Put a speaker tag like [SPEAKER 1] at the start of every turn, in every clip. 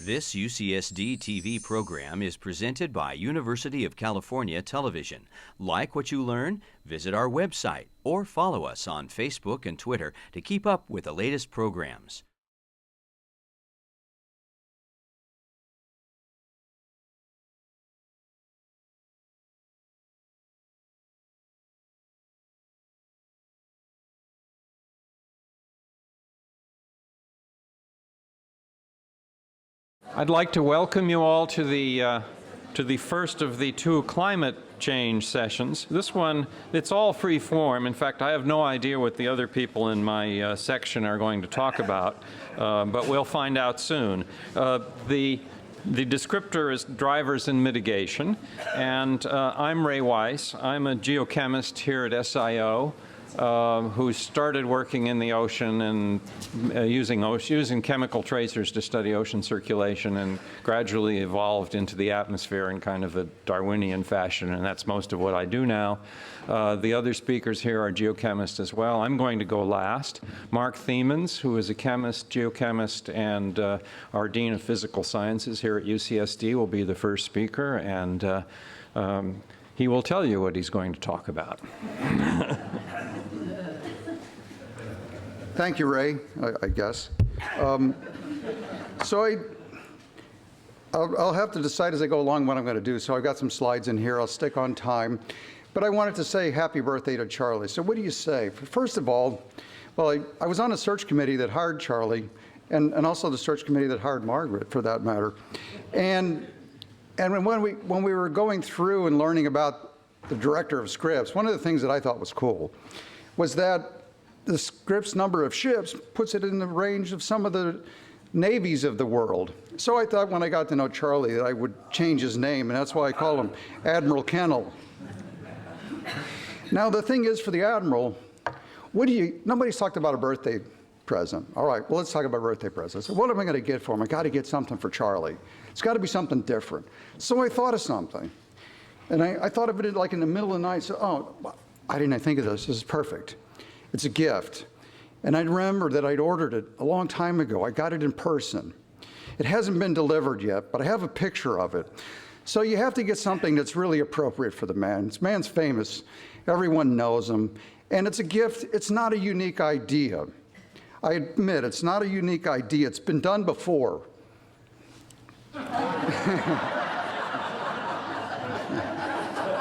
[SPEAKER 1] This UCSD TV program is presented by University of California Television. Like what you learn? Visit our website or follow us on Facebook and Twitter to keep up with the latest programs.
[SPEAKER 2] I'd like to welcome you all to the first of the two climate change sessions. This one, it's all free form. In fact, I have no idea what the other people in my section are going to talk about, but we'll find out soon. The descriptor is drivers and mitigation, and I'm Ray Weiss. I'm a geochemist here at SIO. Who started working in the ocean and using chemical tracers to study ocean circulation and gradually evolved into the atmosphere in kind of a Darwinian fashion, and that's most of what I do now. The other speakers here are geochemists as well. I'm going to go last. Mark Thiemens, who is a chemist, geochemist, and our Dean of Physical Sciences here at UCSD, will be the first speaker, and he will tell you what he's going to talk about.
[SPEAKER 3] Thank you, Ray, I guess. So I'll have to decide as I go along what I'm going to do. So I've got some slides in here. I'll stick on time. But I wanted to say happy birthday to Charlie. So what do you say? First of all, well, I was on a search committee that hired Charlie, and also the search committee that hired Margaret, for that matter. And when we were going through and learning about the director of Scripps, one of the things that I thought was cool was that the Scripps number of ships puts it in the range of some of the navies of the world. So I thought when I got to know Charlie that I would change his name, and that's why I call him Admiral Kennel. Now the thing is, for the Admiral, nobody's talked about a birthday present. All right, well, let's talk about birthday presents. So what am I going to get for him? I got to get something for Charlie. It's got to be something different. So I thought of something. And I thought of it like in the middle of the night. So, oh, I didn't think of this. This is perfect. It's a gift. And I remember that I'd ordered it a long time ago. I got it in person. It hasn't been delivered yet, but I have a picture of it. So you have to get something that's really appropriate for the man. This man's famous. Everyone knows him. And it's a gift. It's not a unique idea. I admit, it's not a unique idea. It's been done before.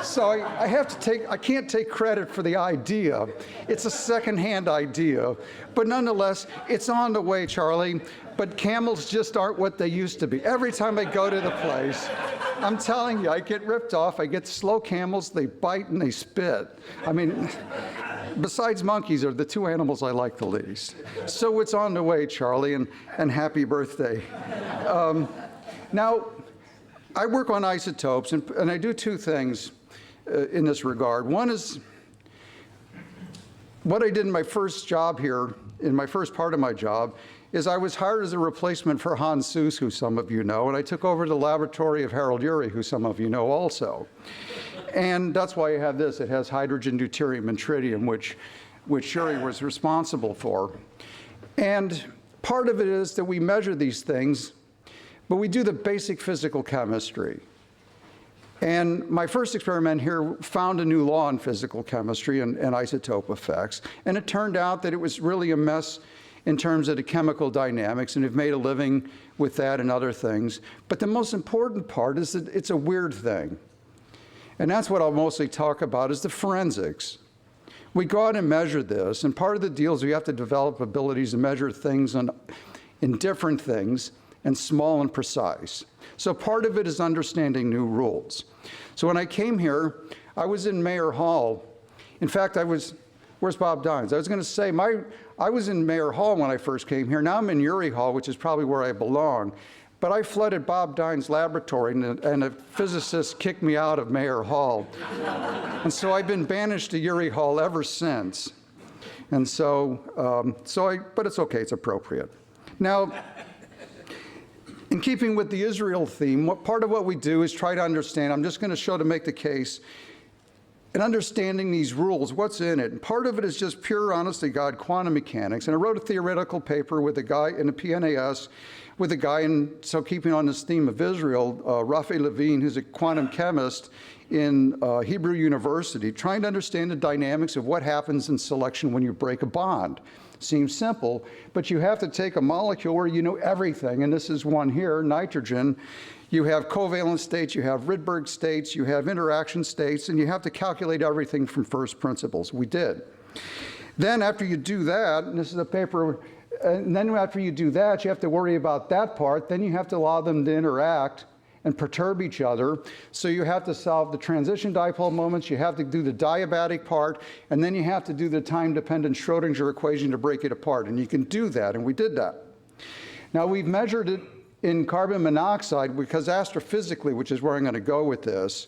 [SPEAKER 3] So I can't take credit for the idea. It's a secondhand idea. But nonetheless, it's on the way, Charlie. But camels just aren't what they used to be. Every time I go to the place, I'm telling you, I get ripped off. I get slow camels. They bite and they spit. I mean, besides monkeys are the two animals I like the least. So it's on the way, Charlie, and happy birthday. Now, I work on isotopes, and I do two things in this regard. One is what I did in my first job here, in my first part of my job, is I was hired as a replacement for Hans Suess, who some of you know, and I took over the laboratory of Harold Urey, who some of you know also. And that's why I have this. It has hydrogen, deuterium, and tritium, which Urey was responsible for. And part of it is that we measure these things, but we do the basic physical chemistry. And my first experiment here found a new law in physical chemistry and isotope effects. And it turned out that it was really a mess in terms of the chemical dynamics, and have made a living with that and other things. But the most important part is that it's a weird thing. And that's what I'll mostly talk about, is the forensics. We go out and measure this, and part of the deal is we have to develop abilities to measure things in different things, and small and precise. So part of it is understanding new rules. So when I came here, I was in Mayer Hall. In fact, where's Bob Dines? I was going to say, I was in Mayer Hall when I first came here. Now I'm in Urey Hall, which is probably where I belong. But I flooded Bob Dines' laboratory, and a physicist kicked me out of Mayer Hall. And so I've been banished to Urey Hall ever since. And but it's okay, it's appropriate. Now, in keeping with the Israel theme, part of what we do is try to understand, I'm just going to show to make the case, and understanding these rules, what's in it. And part of it is just pure, honest-to-God quantum mechanics. And I wrote a theoretical paper with a guy in the PNAS, with a guy so keeping on this theme of Israel, Rafi Lavigne, who's a quantum chemist in Hebrew University, trying to understand the dynamics of what happens in selection when you break a bond. Seems simple, but you have to take a molecule where you know everything, and this is one here, nitrogen. You have covalent states, you have Rydberg states, you have interaction states, and you have to calculate everything from first principles. We did. Then after you do that, and this is a paper, and then after you do that, you have to worry about that part. Then you have to allow them to interact and perturb each other. So you have to solve the transition dipole moments, you have to do the diabatic part, and then you have to do the time-dependent Schrodinger equation to break it apart. And you can do that, and we did that. Now we've measured it in carbon monoxide because astrophysically, which is where I'm going to go with this,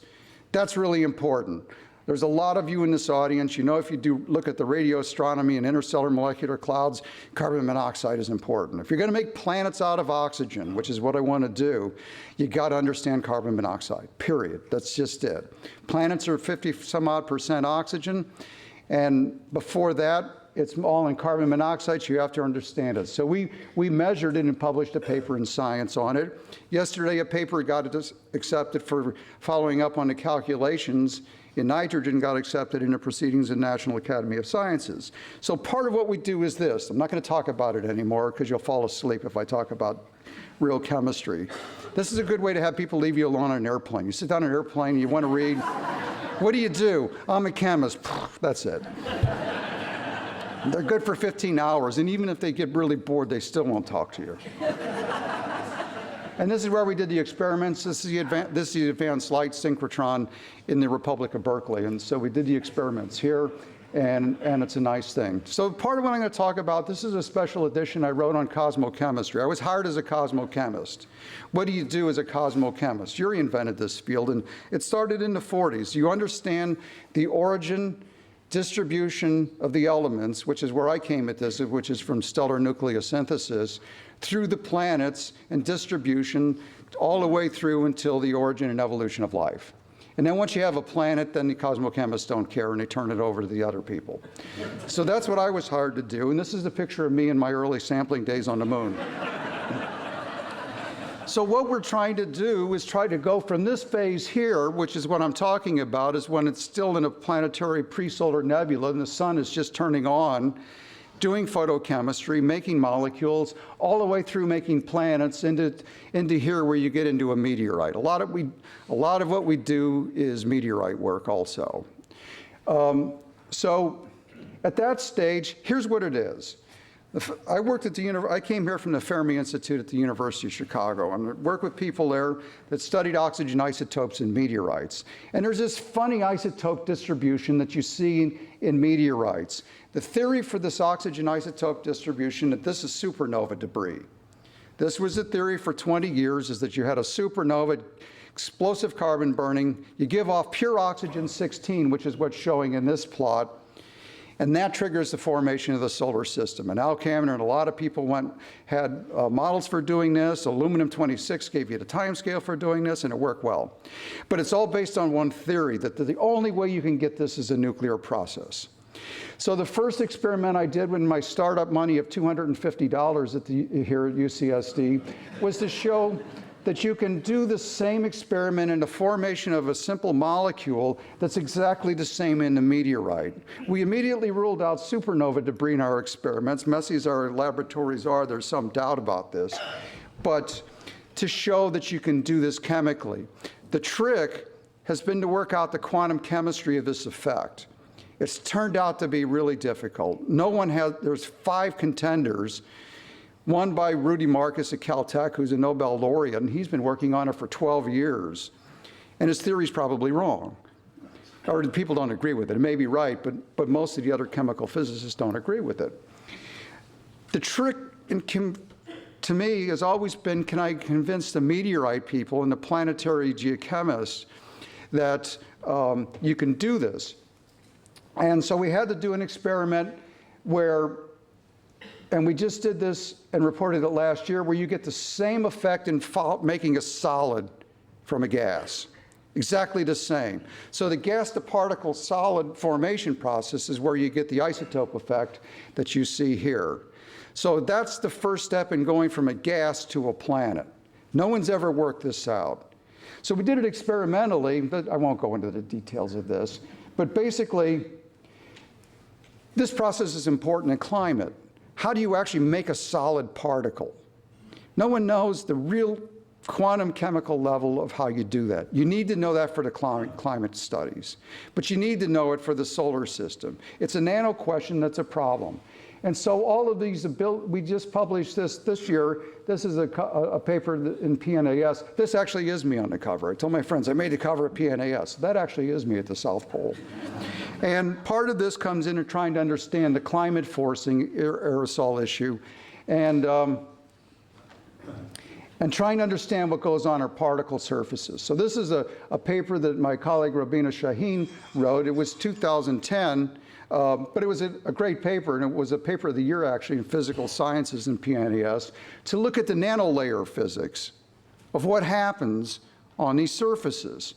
[SPEAKER 3] that's really important. There's a lot of you in this audience, you know, if you do look at the radio astronomy and interstellar molecular clouds, carbon monoxide is important. If you're going to make planets out of oxygen, which is what I want to do, you got to understand carbon monoxide, period. That's just it. Planets are 50-some-odd% oxygen, and before that, it's all in carbon monoxide, so you have to understand it. So we measured it and published a paper in Science on it. Yesterday, a paper got accepted for following up on the calculations in nitrogen, got accepted in the proceedings in National Academy of Sciences. So part of what we do is this. I'm not going to talk about it anymore because you'll fall asleep if I talk about real chemistry. This is a good way to have people leave you alone on an airplane. You sit down on an airplane, you want to read. What do? I'm a chemist. That's it. They're good for 15 hours, and even if they get really bored, they still won't talk to you. And this is where we did the experiments. This is the advanced light synchrotron in the Republic of Berkeley, and so we did the experiments here, and it's a nice thing. So part of what I'm going to talk about, this is a special edition I wrote on cosmochemistry. I was hired as a cosmochemist. What do you do as a cosmochemist? Yuri invented this field, and it started in the 40s. You understand the origin, distribution of the elements, which is where I came at this, which is from stellar nucleosynthesis, through the planets and distribution all the way through until the origin and evolution of life. And then once you have a planet, then the cosmochemists don't care and they turn it over to the other people. So that's what I was hired to do, and this is a picture of me in my early sampling days on the moon. So what we're trying to do is try to go from this phase here, which is what I'm talking about, is when it's still in a planetary pre-solar nebula and the sun is just turning on, doing photochemistry, making molecules, all the way through making planets into here where you get into a meteorite. A lot of what we do is meteorite work also. So at that stage, here's what it is. I worked at I came here from the Fermi Institute at the University of Chicago, and I worked with people there that studied oxygen isotopes in meteorites. And there's this funny isotope distribution that you see in meteorites. The theory for this oxygen isotope distribution, that this is supernova debris. This was the theory for 20 years, is that you had a supernova, explosive carbon burning, you give off pure oxygen-16, which is what's showing in this plot, and that triggers the formation of the solar system. And Al Kaminer and a lot of people had models for doing this. Aluminum-26 gave you the time scale for doing this, and it worked well. But it's all based on one theory, that the only way you can get this is a nuclear process. So the first experiment I did with my startup money of $250 here at UCSD was to show that you can do the same experiment in the formation of a simple molecule that's exactly the same in the meteorite. We immediately ruled out supernova debris in our experiments. Messy as our laboratories are, there's some doubt about this. But to show that you can do this chemically. The trick has been to work out the quantum chemistry of this effect. It's turned out to be really difficult. There's 5 contenders. One by Rudy Marcus at Caltech, who's a Nobel laureate, and he's been working on it for 12 years. And his theory's probably wrong. Or the people don't agree with it. It may be right, but most of the other chemical physicists don't agree with it. The trick, to me, has always been, can I convince the meteorite people and the planetary geochemists that you can do this? And so we had to do an experiment and we just did this and reported it last year, where you get the same effect in making a solid from a gas. exactly the same. So the gas-to-particle solid formation process is where you get the isotope effect that you see here. So that's the first step in going from a gas to a planet. No one's ever worked this out. So we did it experimentally, but I won't go into the details of this. But basically, this process is important in climate. How do you actually make a solid particle? No one knows the real quantum chemical level of how you do that. You need to know that for the climate studies, but you need to know it for the solar system. It's a nano question that's a problem. And so all of these, we just published this year. This is a paper in PNAS. This actually is me on the cover. I told my friends, I made the cover of PNAS. That actually is me at the South Pole. And part of this comes into trying to understand the climate forcing aerosol issue and trying to understand what goes on our particle surfaces. So this is a paper that my colleague Rabina Shaheen wrote. It was 2010. But it was a great paper, and it was a paper of the year, actually, in physical sciences in PNAS, to look at the nanolayer physics of what happens on these surfaces.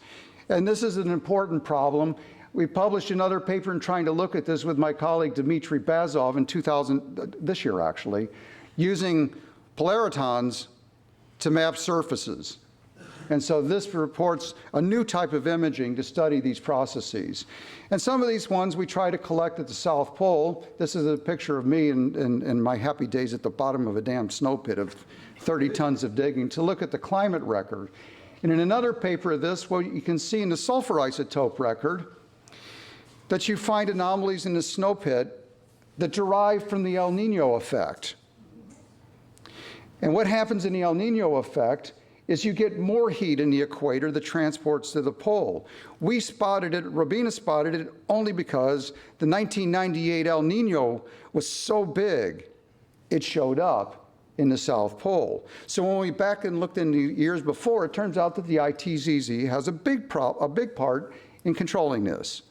[SPEAKER 3] And this is an important problem. We published another paper in trying to look at this with my colleague Dmitry Bazov in this year, actually, using polaritons to map surfaces. And so this reports a new type of imaging to study these processes. And some of these ones we try to collect at the South Pole. This is a picture of me in my happy days at the bottom of a damn snow pit of 30 tons of digging to look at the climate record. And in another paper of this, well, you can see in the sulfur isotope record that you find anomalies in the snow pit that derive from the El Nino effect. And what happens in the El Nino effect is you get more heat in the equator that transports to the pole. We spotted it, Rabina spotted it, only because the 1998 El Nino was so big, it showed up in the South Pole. So when we back and looked in the years before, it turns out that the ITZZ has a big part in controlling this.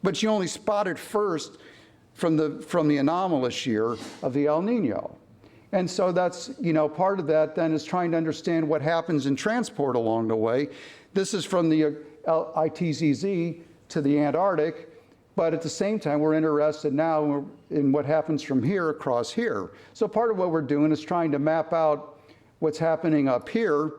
[SPEAKER 3] But you only spot it first from the anomalous year of the El Nino. And so that's, part of that then is trying to understand what happens in transport along the way. This is from the ITZZ to the Antarctic, but at the same time, we're interested now in what happens from here across here. So part of what we're doing is trying to map out what's happening up here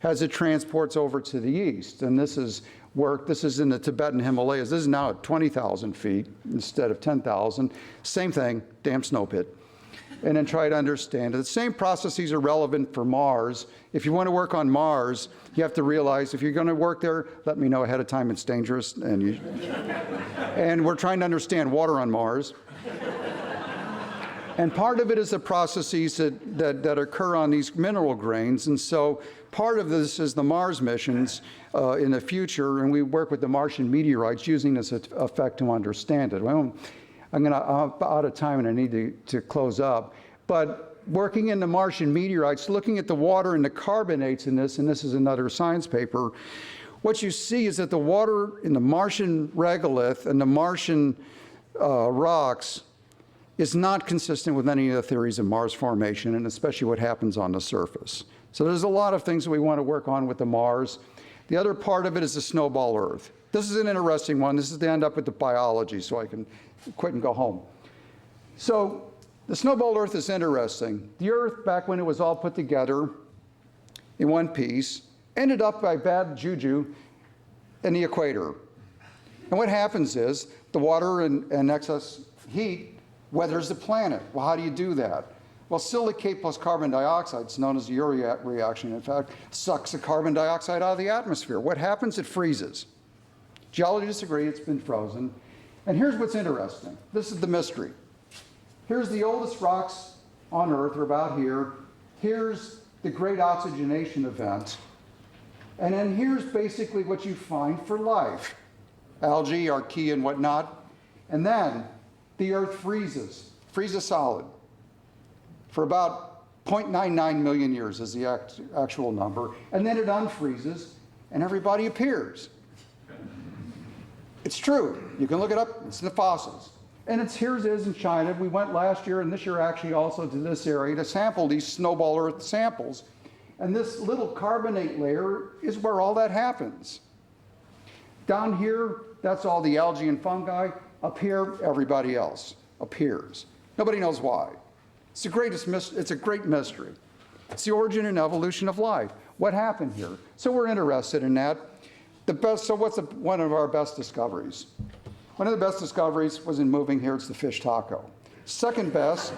[SPEAKER 3] as it transports over to the east. And this is work, this is in the Tibetan Himalayas. This is now at 20,000 feet instead of 10,000. Same thing, damn snow pit. And then try to understand it. The same processes are relevant for Mars. If you want to work on Mars, you have to realize if you're going to work there, let me know ahead of time it's dangerous. And we're trying to understand water on Mars. And part of it is the processes that occur on these mineral grains. And so part of this is the Mars missions in the future, and we work with the Martian meteorites using this effect to understand it. Well, I'm out of time and I need to close up. But working in the Martian meteorites, looking at the water and the carbonates in this, and this is another science paper, what you see is that the water in the Martian regolith and the Martian rocks is not consistent with any of the theories of Mars formation, and especially what happens on the surface. So there's a lot of things that we want to work on with the Mars. The other part of it is the snowball Earth. This is an interesting one. This is to end up with the biology, so I can quit and go home. So the snowball Earth is interesting. The Earth, back when it was all put together in one piece, ended up by bad juju in the equator. And what happens is the water and excess heat weathers the planet. Well, how do you do that? Well, silicate plus carbon dioxide, it's known as the Uri reaction, in fact, sucks the carbon dioxide out of the atmosphere. What happens? It freezes. Geologists agree it's been frozen. And here's what's interesting. This is the mystery. Here's the oldest rocks on Earth, are about here. Here's the great oxygenation event. And then here's basically what you find for life. Algae, archaea, and whatnot. And then the Earth freezes solid for about 0.99 million years is the actual number. And then it unfreezes and everybody appears. It's true. You can look it up. It's in the fossils. And here it is in China. We went last year and this year actually also to this area to sample these snowball Earth samples. And this little carbonate layer is where all that happens. Down here, that's all the algae and fungi. Up here, everybody else appears. Nobody knows why. It's a great mystery. It's the origin and evolution of life. What happened here? So we're interested in that. So what's one of our best discoveries? One of the best discoveries was in moving here. It's the fish taco. Second best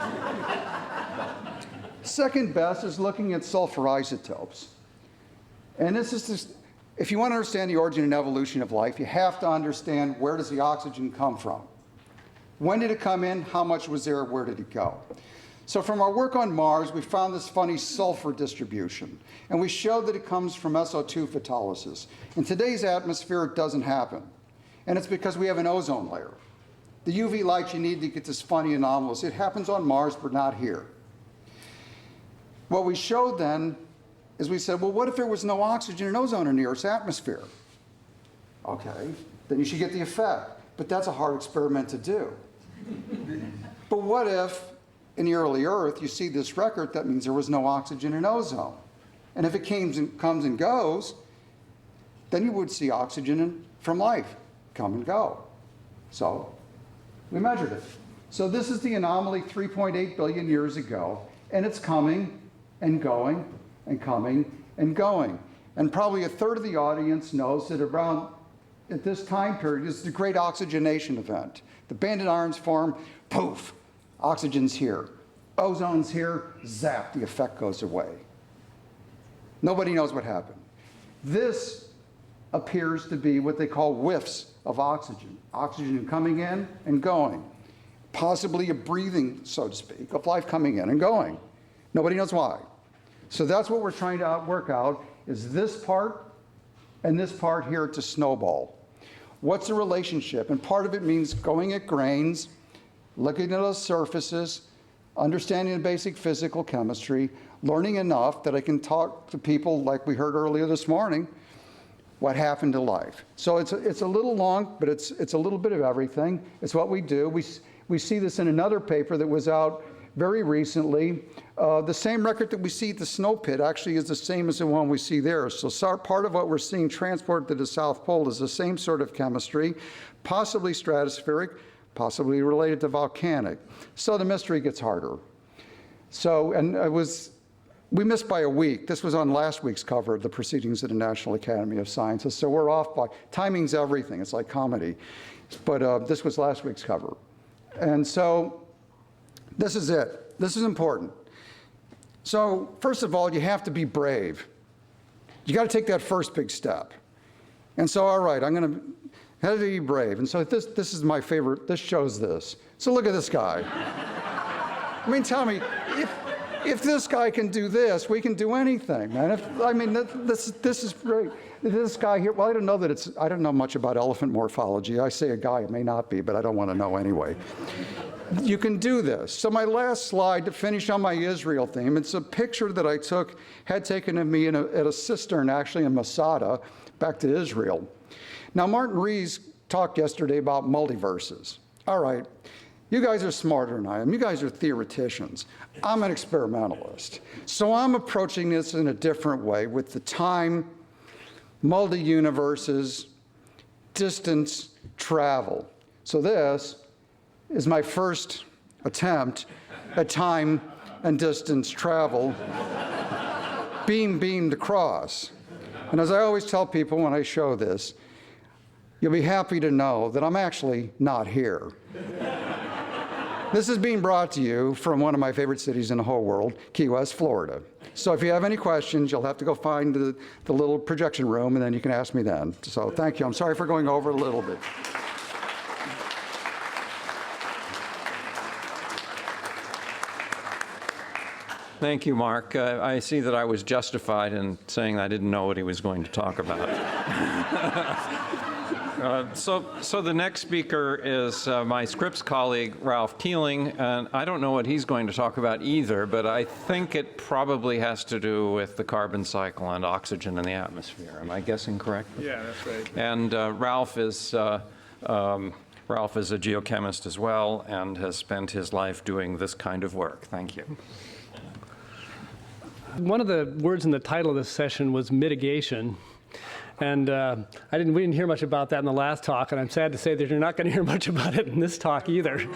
[SPEAKER 3] is looking at sulfur isotopes. And this is just, if you want to understand the origin and evolution of life, you have to understand, where does the oxygen come from? When did it come in? How much was there? Where did it go? So from our work on Mars, we found this funny sulfur distribution. And we showed that it comes from SO2 photolysis. In today's atmosphere, it doesn't happen. And it's because we have an ozone layer. The UV light you need to get this funny anomalous. It happens on Mars, but not here. What we showed then is we said, well, what if there was no oxygen and ozone in the Earth's atmosphere? Okay, then you should get the effect. But that's a hard experiment to do. But what if, in the early Earth, you see this record, that means there was no oxygen and ozone. And if it comes and goes, then you would see oxygen from life come and go. So we measured it. So this is the anomaly 3.8 billion years ago, and it's coming and going and coming and going. And probably a third of the audience knows that around at this time period is the great oxygenation event. The banded irons form, poof, oxygen's here. Ozone's here, zap, the effect goes away. Nobody knows what happened. This appears to be what they call whiffs of oxygen. Oxygen coming in and going. Possibly a breathing, so to speak, of life coming in and going. Nobody knows why. So that's what we're trying to work out, is this part and this part here to snowball. What's the relationship? And part of it means going at grains, looking at those surfaces, understanding the basic physical chemistry, learning enough that I can talk to people like we heard earlier this morning, what happened to life. So it's a little long, but it's a little bit of everything. It's what we do. We see this in another paper that was out very recently. The same record that we see at the snow pit actually is the same as the one we see there. So part of what we're seeing transported to the South Pole is the same sort of chemistry, possibly stratospheric, possibly related to volcanic. So the mystery gets harder. So, and we missed by a week. This was on last week's cover of the Proceedings of the National Academy of Sciences. So we're off by, timing's everything. It's like comedy. But this was last week's cover. And so this is it. This is important. So first of all, you have to be brave. You got to take that first big step. And so, all right, I'm going to have to be brave. And so this is my favorite. This shows this. So look at this guy. I mean, tell me, if this guy can do this, we can do anything, man. This is great. This guy here, well, I don't know much about elephant morphology. I say a guy, it may not be, but I don't want to know anyway. You can do this. So my last slide to finish on my Israel theme, it's a picture that I had taken of me at a cistern, actually in Masada, back to Israel. Now, Martin Rees talked yesterday about multiverses. All right, you guys are smarter than I am. You guys are theoreticians. I'm an experimentalist. So I'm approaching this in a different way with the time, multi-universes, distance, travel. So this is my first attempt at time and distance travel beamed across. And as I always tell people when I show this, you'll be happy to know that I'm actually not here. This is being brought to you from one of my favorite cities in the whole world, Key West, Florida. So if you have any questions, you'll have to go find the little projection room, and then you can ask me then. So thank you. I'm sorry for going over a little bit.
[SPEAKER 2] Thank you, Mark. I see that I was justified in saying I didn't know what he was going to talk about. So the next speaker is my Scripps colleague, Ralph Keeling, and I don't know what he's going to talk about either, but I think it probably has to do with the carbon cycle and oxygen in the atmosphere. Am I guessing correctly?
[SPEAKER 4] Yeah, that's right.
[SPEAKER 2] And Ralph is a geochemist as well and has spent his life doing this kind of work. Thank you.
[SPEAKER 4] One of the words in the title of this session was mitigation. And we didn't hear much about that in the last talk, and I'm sad to say that you're not going to hear much about it in this talk either.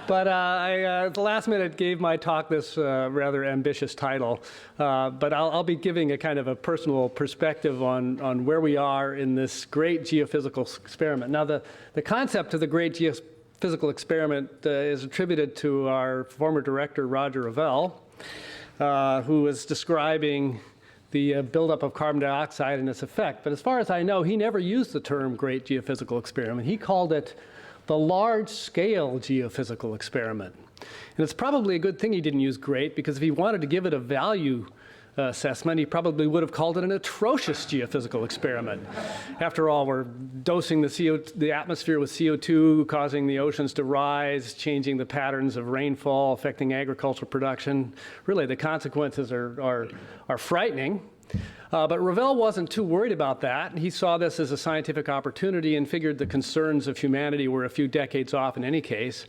[SPEAKER 4] But I, at the last minute, gave my talk this rather ambitious title. But I'll be giving a kind of a personal perspective on where we are in this great geophysical experiment. Now, the concept of the great geophysical experiment is attributed to our former director, Roger Revelle, who was describing the buildup of carbon dioxide and its effect. But as far as I know, he never used the term great geophysical experiment. He called it the large-scale geophysical experiment. And it's probably a good thing he didn't use great, because if he wanted to give it a value assessment, he probably would have called it an atrocious geophysical experiment. After all, we're dosing the atmosphere with CO2, causing the oceans to rise, changing the patterns of rainfall, affecting agricultural production. Really, the consequences are frightening. But Revelle wasn't too worried about that. He saw this as a scientific opportunity and figured the concerns of humanity were a few decades off in any case.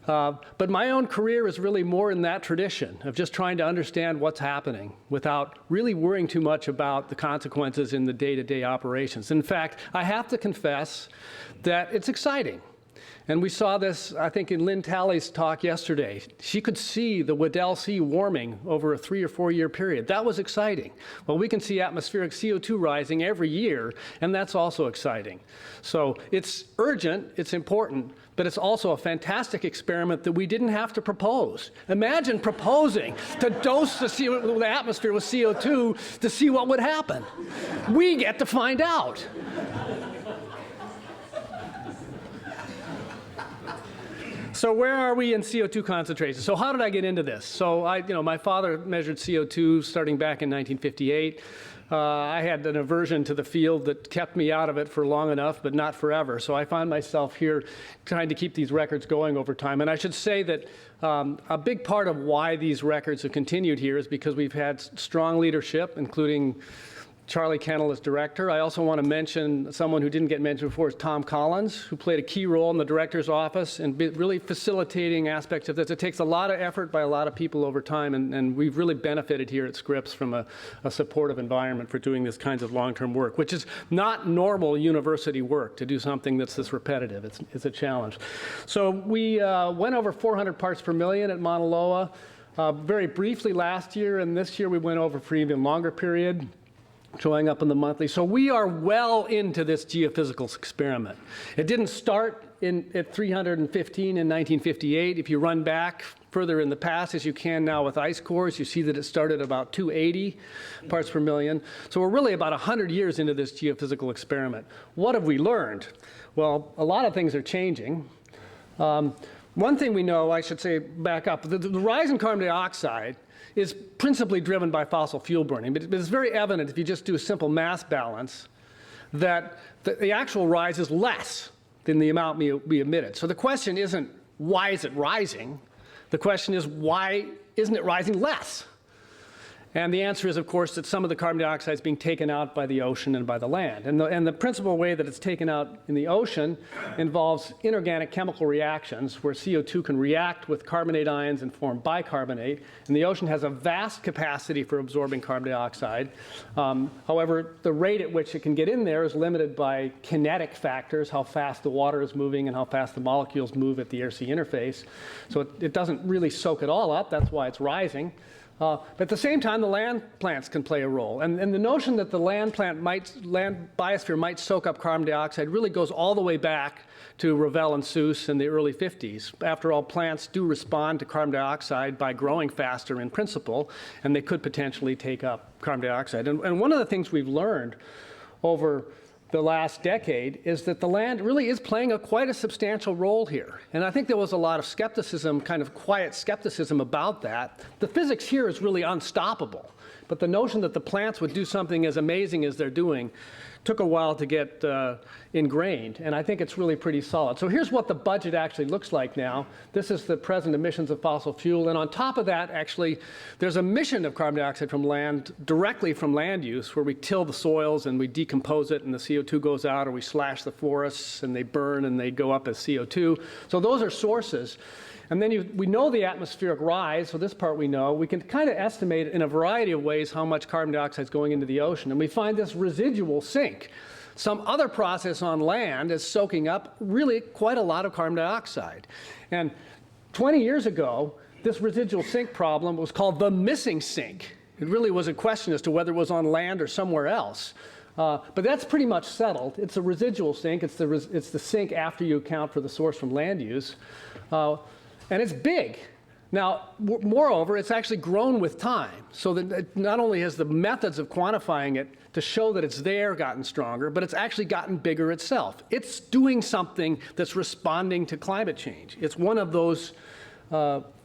[SPEAKER 4] But my own career is really more in that tradition of just trying to understand what's happening without really worrying too much about the consequences in the day-to-day operations. In fact, I have to confess that it's exciting. And we saw this, I think, in Lynn Talley's talk yesterday. She could see the Weddell Sea warming over a 3 or 4 year period. That was exciting. Well, we can see atmospheric CO2 rising every year, and that's also exciting. So it's urgent, it's important, but it's also a fantastic experiment that we didn't have to propose. Imagine proposing to dose the atmosphere with CO2 to see what would happen. We get to find out. So where are we in CO2 concentration? So how did I get into this? So my father measured CO2 starting back in 1958. I had an aversion to the field that kept me out of it for long enough, but not forever. So I find myself here trying to keep these records going over time. And I should say that a big part of why these records have continued here is because we've had strong leadership, including Charlie Kennel as director. I also want to mention someone who didn't get mentioned before is Tom Collins, who played a key role in the director's office and really facilitating aspects of this. It takes a lot of effort by a lot of people over time, and we've really benefited here at Scripps from a supportive environment for doing this kinds of long-term work, which is not normal university work to do something that's this repetitive. It's a challenge. So we went over 400 parts per million at Mauna Loa very briefly last year, and this year we went over for an even longer period, showing up in the monthly. So we are well into this geophysical experiment. It didn't start at 315 in 1958. If you run back further in the past, as you can now with ice cores, you see that it started about 280 parts per million. So we're really about 100 years into this geophysical experiment. What have we learned? Well, a lot of things are changing. One thing we know, I should say, back up, the rise in carbon dioxide is principally driven by fossil fuel burning. But it's very evident if you just do a simple mass balance that the actual rise is less than the amount we emitted. So the question isn't, why is it rising? The question is, why isn't it rising less? And the answer is, of course, that some of the carbon dioxide is being taken out by the ocean and by the land. And the principal way that it's taken out in the ocean involves inorganic chemical reactions where CO2 can react with carbonate ions and form bicarbonate. And the ocean has a vast capacity for absorbing carbon dioxide. However, the rate at which it can get in there is limited by kinetic factors, how fast the water is moving and how fast the molecules move at the air-sea interface. So it doesn't really soak it all up. That's why it's rising. But at the same time, the land plants can play a role. And the notion that the land biosphere might soak up carbon dioxide really goes all the way back to Revelle and Seuss in the early 50s. After all, plants do respond to carbon dioxide by growing faster in principle, and they could potentially take up carbon dioxide. And one of the things we've learned over the last decade is that the land really is playing quite a substantial role here. And I think there was a lot of skepticism, kind of quiet skepticism about that. The physics here is really unstoppable. But the notion that the plants would do something as amazing as they're doing took a while to get ingrained, and I think it's really pretty solid. So here's what the budget actually looks like now. This is the present emissions of fossil fuel, and on top of that, actually, there's emission of carbon dioxide from land, directly from land use, where we till the soils and we decompose it, and the CO2 CO2 goes out, or we slash the forests and they burn and they go up as CO2. So those are sources. And then we know the atmospheric rise, so this part we know. We can kind of estimate in a variety of ways how much carbon dioxide is going into the ocean. And we find this residual sink. Some other process on land is soaking up really quite a lot of carbon dioxide. And 20 years ago, this residual sink problem was called the missing sink. It really was a question as to whether it was on land or somewhere else. But that's pretty much settled. It's a residual sink. It's the sink after you account for the source from land use. And it's big. Now, moreover, it's actually grown with time. So that not only has the methods of quantifying it to show that it's there gotten stronger, but it's actually gotten bigger itself. It's doing something that's responding to climate change. It's one of those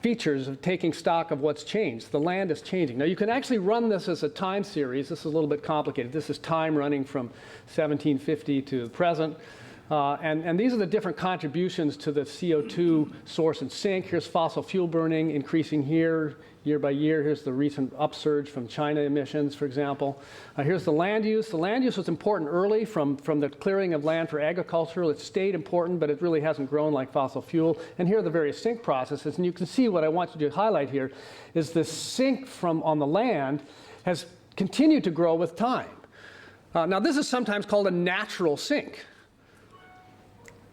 [SPEAKER 4] features of taking stock of what's changed. The land is changing. Now, you can actually run this as a time series. This is a little bit complicated. This is time running from 1750 to the present. And these are the different contributions to the CO2 source and sink. Here's fossil fuel burning increasing here year by year. Here's the recent upsurge from China emissions, for example. Here's the land use. The land use was important early from the clearing of land for agriculture. It stayed important, but it really hasn't grown like fossil fuel. And here are the various sink processes. And you can see what I want you to highlight here is the sink from on the land has continued to grow with time. Now, this is sometimes called a natural sink.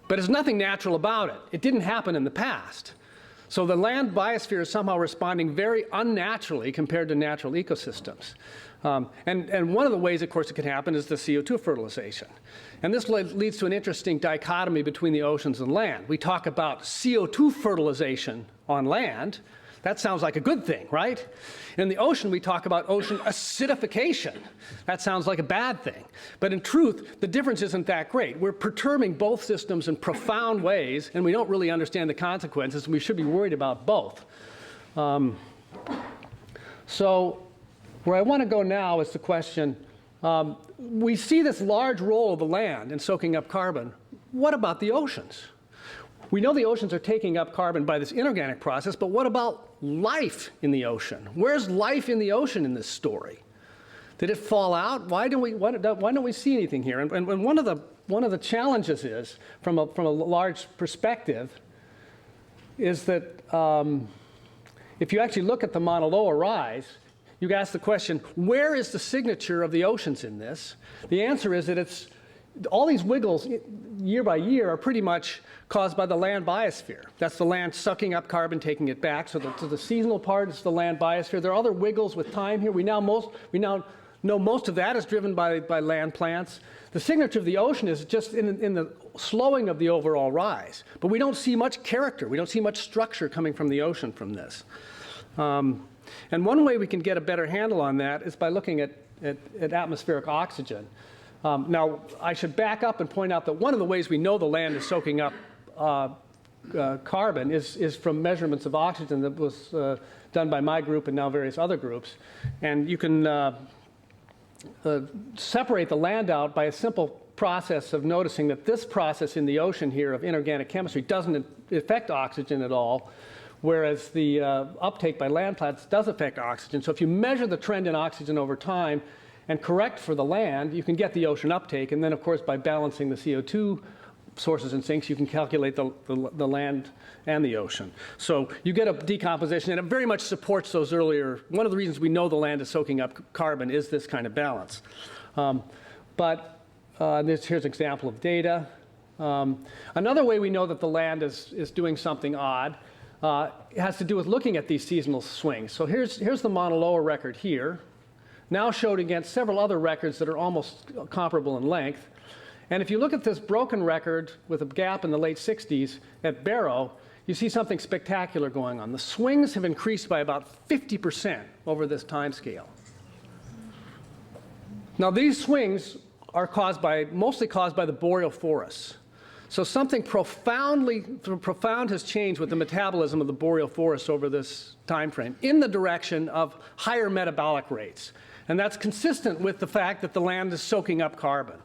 [SPEAKER 4] But there's nothing natural about it. It didn't happen in the past. So the land biosphere is somehow responding very unnaturally compared to natural ecosystems. And one of the ways, of course, it can happen is the CO2 fertilization. And this leads to an interesting dichotomy between the oceans and land. We talk about CO2 fertilization on land. That sounds like a good thing, right? In the ocean, we talk about ocean acidification. That sounds like a bad thing. But in truth, the difference isn't that great. We're perturbing both systems in profound ways, and we don't really understand the consequences, and we should be worried about both. So where I want to go now is the question, we see this large role of the land in soaking up carbon. What about the oceans? We know the oceans are taking up carbon by this inorganic process, but what about life in the ocean? Where's life in the ocean in this story? Did it fall out? Why don't we see anything here? And one of the challenges is, from a large perspective, is that if you actually look at the Mauna Loa rise, you ask the question, where is the signature of the oceans in this? The answer is that it's all these wiggles year by year are pretty much caused by the land biosphere. That's the land sucking up carbon, taking it back. So the seasonal part is the land biosphere. There are other wiggles with time here. We now know most of that is driven by land plants. The signature of the ocean is just in the slowing of the overall rise. But we don't see much character. We don't see much structure coming from the ocean from this. And one way we can get a better handle on that is by looking at atmospheric oxygen. Now, I should back up and point out that one of the ways we know the land is soaking up carbon is from measurements of oxygen that was done by my group and now various other groups. And you can separate the land out by a simple process of noticing that this process in the ocean here of inorganic chemistry doesn't affect oxygen at all, whereas the uptake by land plants does affect oxygen. So if you measure the trend in oxygen over time and correct for the land, you can get the ocean uptake. And then, of course, by balancing the CO2 sources and sinks, you can calculate the land and the ocean. So you get a decomposition, and it very much supports those earlier. One of the reasons we know the land is soaking up carbon is this kind of balance. Here's an example of data. Another way we know that the land is doing something odd has to do with looking at these seasonal swings. So here's the Mauna Loa record here, now showed against several other records that are almost comparable in length. And if you look at this broken record with a gap in the late 60s at Barrow, you see something spectacular going on. The swings have increased by about 50% over this time scale. Now, these swings are mostly caused by the boreal forests. So something profound has changed with the metabolism of the boreal forests over this time frame in the direction of higher metabolic rates. And that's consistent with the fact that the land is soaking up carbon.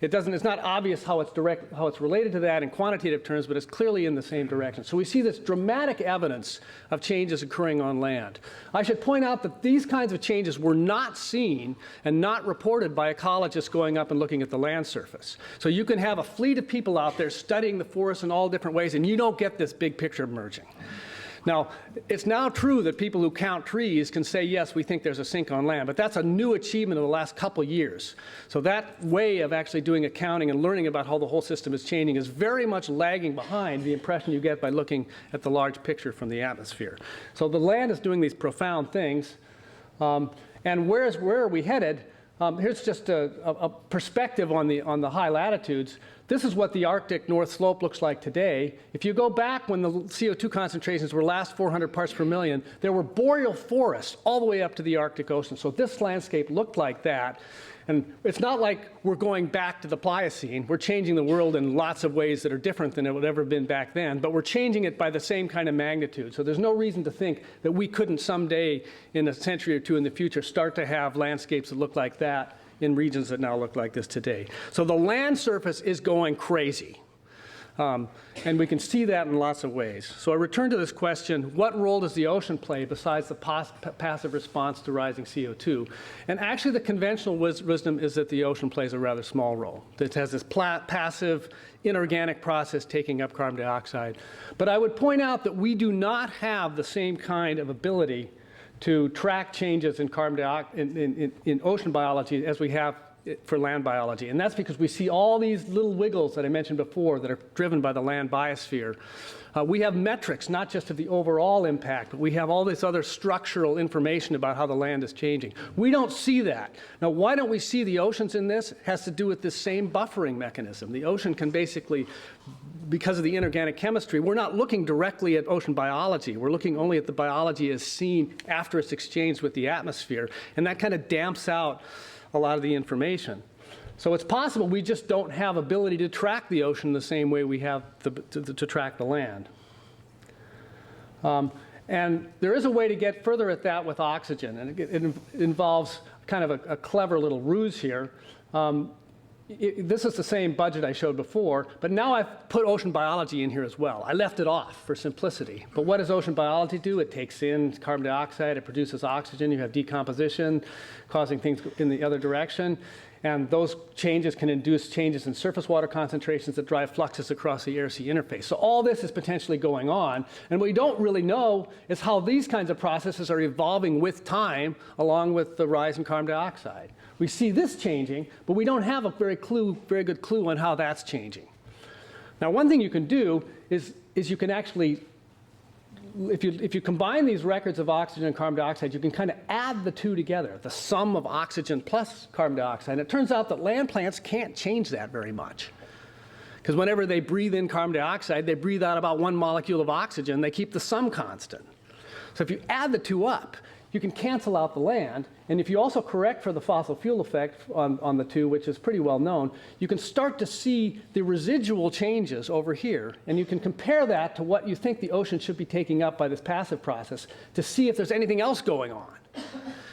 [SPEAKER 4] It's not obvious how it's related to that in quantitative terms, but it's clearly in the same direction. So we see this dramatic evidence of changes occurring on land. I should point out that these kinds of changes were not seen and not reported by ecologists going up and looking at the land surface. So you can have a fleet of people out there studying the forest in all different ways, and you don't get this big picture emerging. Now, it's now true that people who count trees can say, yes, we think there's a sink on land, but that's a new achievement of the last couple years. So that way of actually doing accounting and learning about how the whole system is changing is very much lagging behind the impression you get by looking at the large picture from the atmosphere. So the land is doing these profound things. And where are we headed? Here's just a perspective on the high latitudes. This is what the Arctic North Slope looks like today. If you go back when the CO2 concentrations were last 400 parts per million, there were boreal forests all the way up to the Arctic Ocean. So this landscape looked like that. And it's not like we're going back to the Pliocene. We're changing the world in lots of ways that are different than it would ever have been back then, but we're changing it by the same kind of magnitude. So there's no reason to think that we couldn't someday, in a century or two in the future, start to have landscapes that look like that in regions that now look like this today. So the land surface is going crazy. And we can see that in lots of ways. So I return to this question, what role does the ocean play besides the passive response to rising CO2? And actually the conventional wisdom is that the ocean plays a rather small role. It has this passive inorganic process taking up carbon dioxide. But I would point out that we do not have the same kind of ability to track changes in in ocean biology as we have for land biology. And that's because we see all these little wiggles that I mentioned before that are driven by the land biosphere. We have metrics, not just of the overall impact, but we have all this other structural information about how the land is changing. We don't see that. Now, why don't we see the oceans in this? It has to do with this same buffering mechanism. The ocean can basically, because of the inorganic chemistry, we're not looking directly at ocean biology. We're looking only at the biology as seen after it's exchanged with the atmosphere. And that kind of damps out a lot of the information. So it's possible we just don't have ability to track the ocean the same way we have to track the land. And there is a way to get further at that with oxygen, and it involves kind of a clever little ruse here. This is the same budget I showed before, but now I've put ocean biology in here as well. I left it off for simplicity. But what does ocean biology do? It takes in carbon dioxide, it produces oxygen, you have decomposition, causing things in the other direction. And those changes can induce changes in surface water concentrations that drive fluxes across the air-sea interface. So all this is potentially going on. And what we don't really know is how these kinds of processes are evolving with time, along with the rise in carbon dioxide. We see this changing, but we don't have a very good clue on how that's changing. Now, one thing you can do is you can actually, if you combine these records of oxygen and carbon dioxide, you can kind of add the two together, the sum of oxygen plus carbon dioxide. And it turns out that land plants can't change that very much. Because whenever they breathe in carbon dioxide, they breathe out about 1 molecule of oxygen. They keep the sum constant. So if you add the two up, you can cancel out the land. And if you also correct for the fossil fuel effect on the two, which is pretty well known, you can start to see the residual changes over here. And you can compare that to what you think the ocean should be taking up by this passive process to see if there's anything else going on.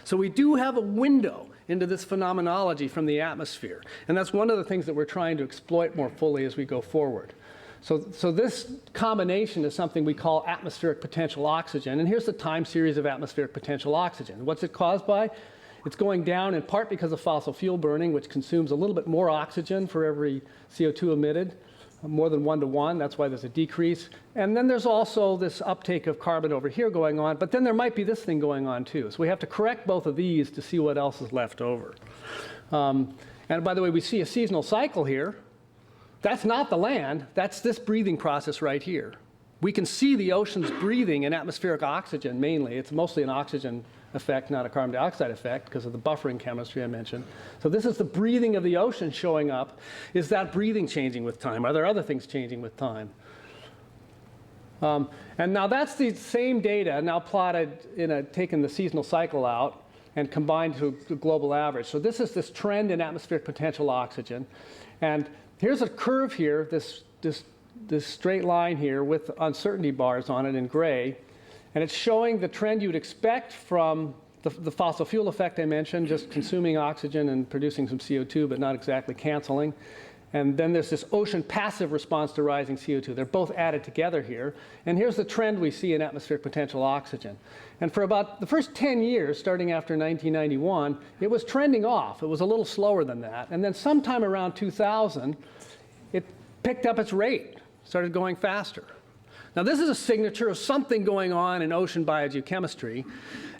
[SPEAKER 4] So we do have a window into this phenomenology from the atmosphere. And that's one of the things that we're trying to exploit more fully as we go forward. So this combination is something we call atmospheric potential oxygen. And here's the time series of atmospheric potential oxygen. What's it caused by? It's going down in part because of fossil fuel burning, which consumes a little bit more oxygen for every CO2 emitted, more than 1 to 1. That's why there's a decrease. And then there's also this uptake of carbon over here going on. But then there might be this thing going on, too. So we have to correct both of these to see what else is left over. And by the way, we see a seasonal cycle here. That's not the land. That's this breathing process right here. We can see the oceans breathing in atmospheric oxygen mainly. It's mostly an oxygen effect, not a carbon dioxide effect, because of the buffering chemistry I mentioned. So this is the breathing of the ocean showing up. Is that breathing changing with time? Are there other things changing with time? And now that's the same data now plotted taking the seasonal cycle out and combined to the global average. So this is this trend in atmospheric potential oxygen. And here's a curve here, this straight line here with uncertainty bars on it in gray. And it's showing the trend you'd expect from the fossil fuel effect I mentioned, just consuming oxygen and producing some CO2, but not exactly canceling. And then there's this ocean passive response to rising CO2. They're both added together here. And here's the trend we see in atmospheric potential oxygen. And for about the first 10 years, starting after 1991, it was trending off. It was a little slower than that. And then sometime around 2000, it picked up its rate, started going faster. Now, this is a signature of something going on in ocean biogeochemistry.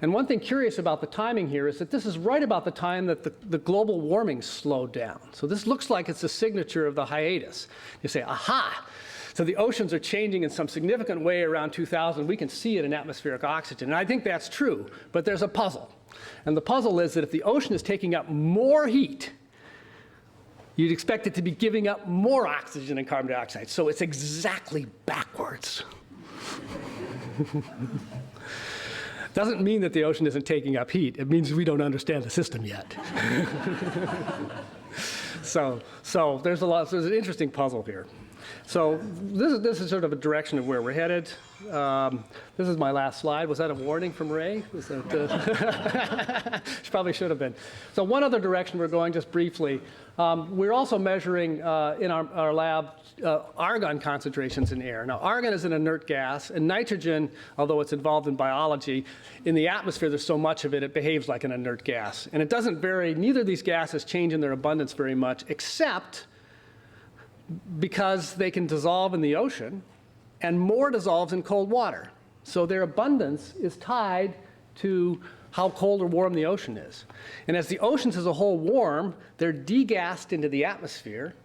[SPEAKER 4] And one thing curious about the timing here is that this is right about the time that the global warming slowed down. So this looks like it's a signature of the hiatus. You say, aha! So the oceans are changing in some significant way around 2000. We can see it in atmospheric oxygen. And I think that's true, but there's a puzzle. And the puzzle is that if the ocean is taking up more heat, you'd expect it to be giving up more oxygen and carbon dioxide. So it's exactly backwards. Doesn't mean that the ocean isn't taking up heat. It means we don't understand the system yet. So there's an interesting puzzle here. So this is sort of a direction of where we're headed. This is my last slide. Was that a warning from Ray? Was that, probably should have been. So one other direction we're going, just briefly, we're also measuring in our lab argon concentrations in air. Now, argon is an inert gas, and nitrogen, although it's involved in biology, in the atmosphere there's so much of it, it behaves like an inert gas. And it doesn't vary, neither of these gases change in their abundance very much, except because they can dissolve in the ocean, and more dissolves in cold water. So their abundance is tied to how cold or warm the ocean is. And as the oceans as a whole warm, they're degassed into the atmosphere,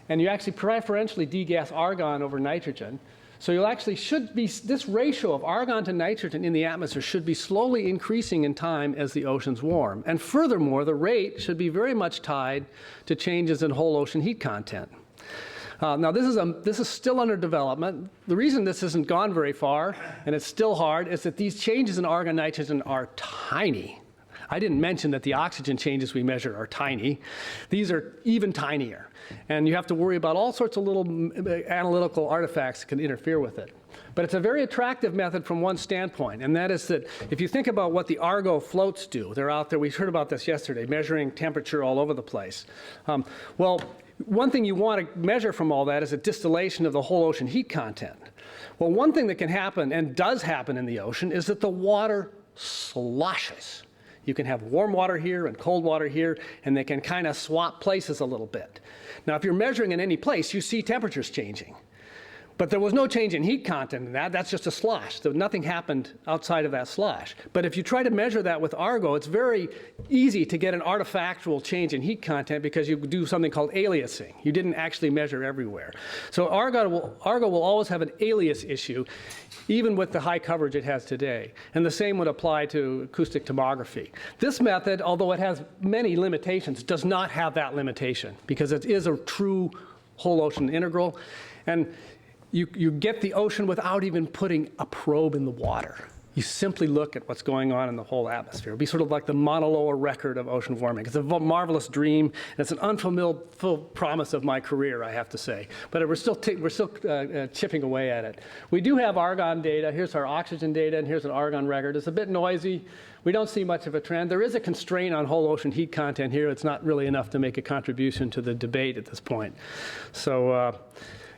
[SPEAKER 4] and you actually preferentially degas argon over nitrogen. So you'll actually this ratio of argon to nitrogen in the atmosphere should be slowly increasing in time as the oceans warm. And furthermore, the rate should be very much tied to changes in whole ocean heat content. Now, this is still under development. The reason this hasn't gone very far, and it's still hard, is that these changes in argon nitrogen are tiny. I didn't mention that the oxygen changes we measure are tiny. These are even tinier. And you have to worry about all sorts of little analytical artifacts that can interfere with it. But it's a very attractive method from one standpoint, and that is that if you think about what the Argo floats do, they're out there, we heard about this yesterday, measuring temperature all over the place. Well, one thing you want to measure from all that is a distillation of the whole ocean heat content. Well, one thing that can happen, and does happen in the ocean, is that the water sloshes. You can have warm water here and cold water here, and they can kind of swap places a little bit. Now, if you're measuring in any place, you see temperatures changing. But there was no change in heat content in that. That's just a slosh. So nothing happened outside of that slosh. But if you try to measure that with Argo, it's very easy to get an artifactual change in heat content because you do something called aliasing. You didn't actually measure everywhere. So Argo will always have an alias issue, even with the high coverage it has today. And the same would apply to acoustic tomography. This method, although it has many limitations, does not have that limitation because it is a true whole ocean integral. And you get the ocean without even putting a probe in the water. You simply look at what's going on in the whole atmosphere. It'll be sort of like the Mauna Loa record of ocean warming. It's a marvelous dream, and it's an unfulfilled promise of my career, I have to say. But we're still chipping away at it. We do have argon data. Here's our oxygen data, and here's an argon record. It's a bit noisy. We don't see much of a trend. There is a constraint on whole ocean heat content here. It's not really enough to make a contribution to the debate at this point. So.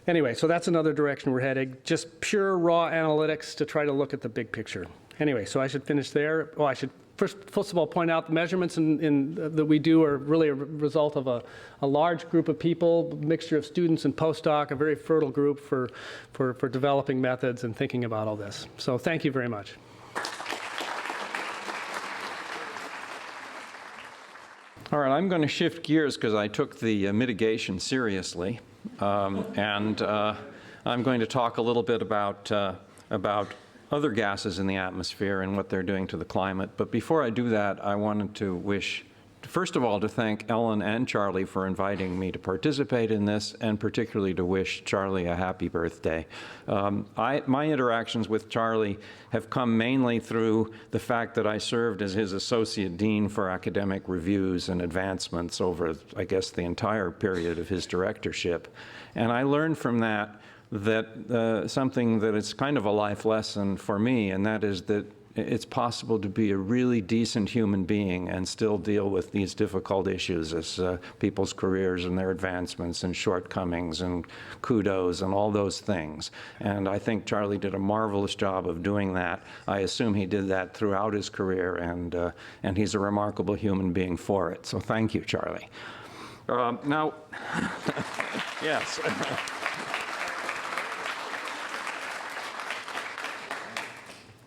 [SPEAKER 4] Anyway, so that's another direction we're heading, just pure raw analytics to try to look at the big picture. Anyway, so I should finish there. Well, I should first of all point out the measurements that we do are really a result of a large group of people, a mixture of students and postdoc, a very fertile group for developing methods and thinking about all this. So thank you very much.
[SPEAKER 2] All right, I'm going to shift gears because I took the mitigation seriously. And I'm going to talk a little bit about other gases in the atmosphere and what they're doing to the climate. But before I do that, I wanted to wish, first of all, to thank Ellen and Charlie for inviting me to participate in this, and particularly to wish Charlie a happy birthday. My interactions with Charlie have come mainly through the fact that I served as his associate dean for academic reviews and advancements over, I guess, the entire period of his directorship. And I learned from that something that is kind of a life lesson for me, and that is that it's possible to be a really decent human being and still deal with these difficult issues as people's careers and their advancements and shortcomings and kudos and all those things. And I think Charlie did a marvelous job of doing that. I assume he did that throughout his career, and he's a remarkable human being for it. So thank you, Charlie. Now, yes.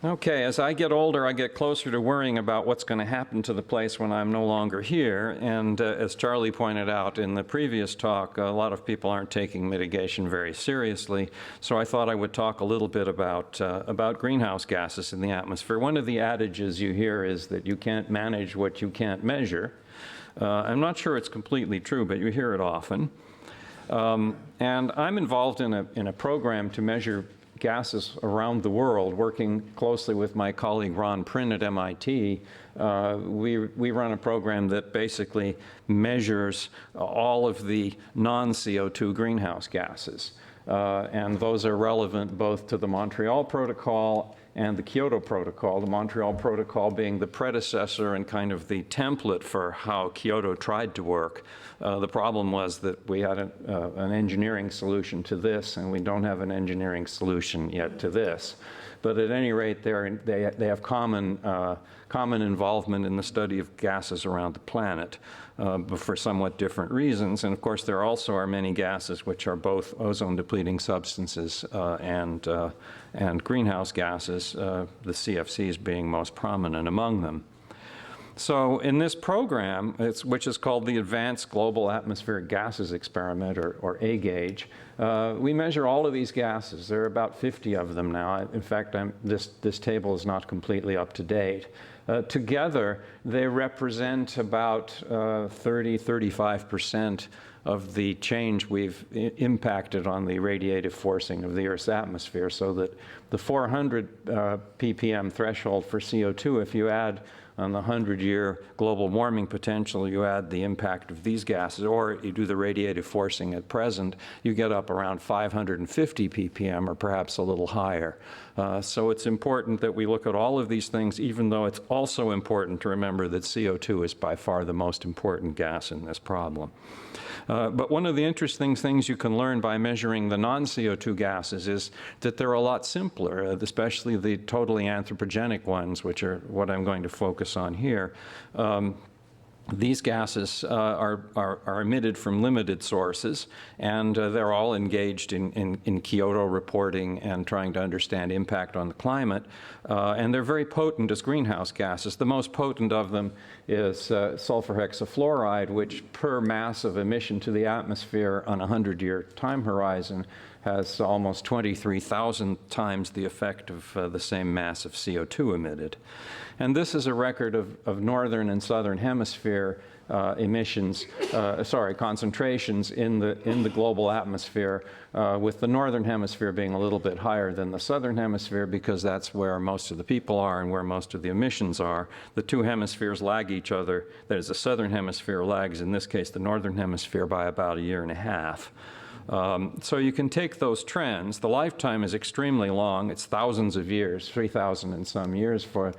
[SPEAKER 2] Okay, as I get older, I get closer to worrying about what's going to happen to the place when I'm no longer here. And as Charlie pointed out in the previous talk, a lot of people aren't taking mitigation very seriously. So I thought I would talk a little bit about greenhouse gases in the atmosphere. One of the adages you hear is that you can't manage what you can't measure. I'm not sure it's completely true, but you hear it often. And I'm involved in a program to measure gases around the world, working closely with my colleague Ron Prin at MIT. We run a program that basically measures all of the non-CO2 greenhouse gases. And those are relevant both to the Montreal Protocol and the Kyoto Protocol, the Montreal Protocol being the predecessor and kind of the template for how Kyoto tried to work. The problem was that we had an engineering solution to this, and we don't have an engineering solution yet to this. But at any rate, they have common involvement in the study of gases around the planet, but for somewhat different reasons. And of course, there also are many gases which are both ozone-depleting substances and greenhouse gases, the CFCs being most prominent among them. So in this program, which is called the Advanced Global Atmospheric Gases Experiment, or AGAGE, we measure all of these gases. There are about 50 of them now. In fact, this table is not completely up to date. Together, they represent about 30–35% of the change we've impacted on the radiative forcing of the Earth's atmosphere, so that the 400 ppm threshold for CO2, if you add on the 100-year global warming potential, you add the impact of these gases, or you do the radiative forcing at present, you get up around 550 ppm, or perhaps a little higher. So it's important that we look at all of these things, even though it's also important to remember that CO2 is by far the most important gas in this problem. But one of the interesting things you can learn by measuring the non-CO2 gases is that they're a lot simpler, especially the totally anthropogenic ones, which are what I'm going to focus on here. These gases are emitted from limited sources, and they're all engaged in Kyoto reporting and trying to understand impact on the climate. And they're very potent as greenhouse gases. The most potent of them is sulfur hexafluoride, which per mass of emission to the atmosphere on a 100-year time horizon has almost 23,000 times the effect of the same mass of CO2 emitted. And this is a record of northern and southern hemisphere concentrations in the global atmosphere, with the northern hemisphere being a little bit higher than the southern hemisphere because that's where most of the people are and where most of the emissions are. The two hemispheres lag each other. That is, the southern hemisphere lags, in this case, the northern hemisphere by about a year and a half. So you can take those trends. The lifetime is extremely long. It's thousands of years, 3,000 and some years for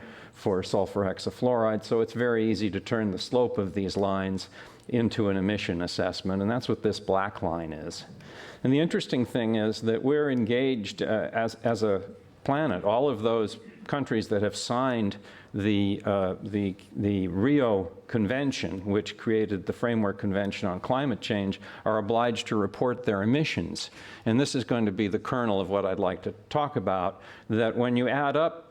[SPEAKER 2] sulfur hexafluoride. So it's very easy to turn the slope of these lines into an emission assessment, and that's what this black line is. And the interesting thing is that we're engaged as a planet. All of those countries that have signed the Rio Convention, which created the Framework Convention on Climate Change, are obliged to report their emissions. And this is going to be the kernel of what I'd like to talk about, that when you add up,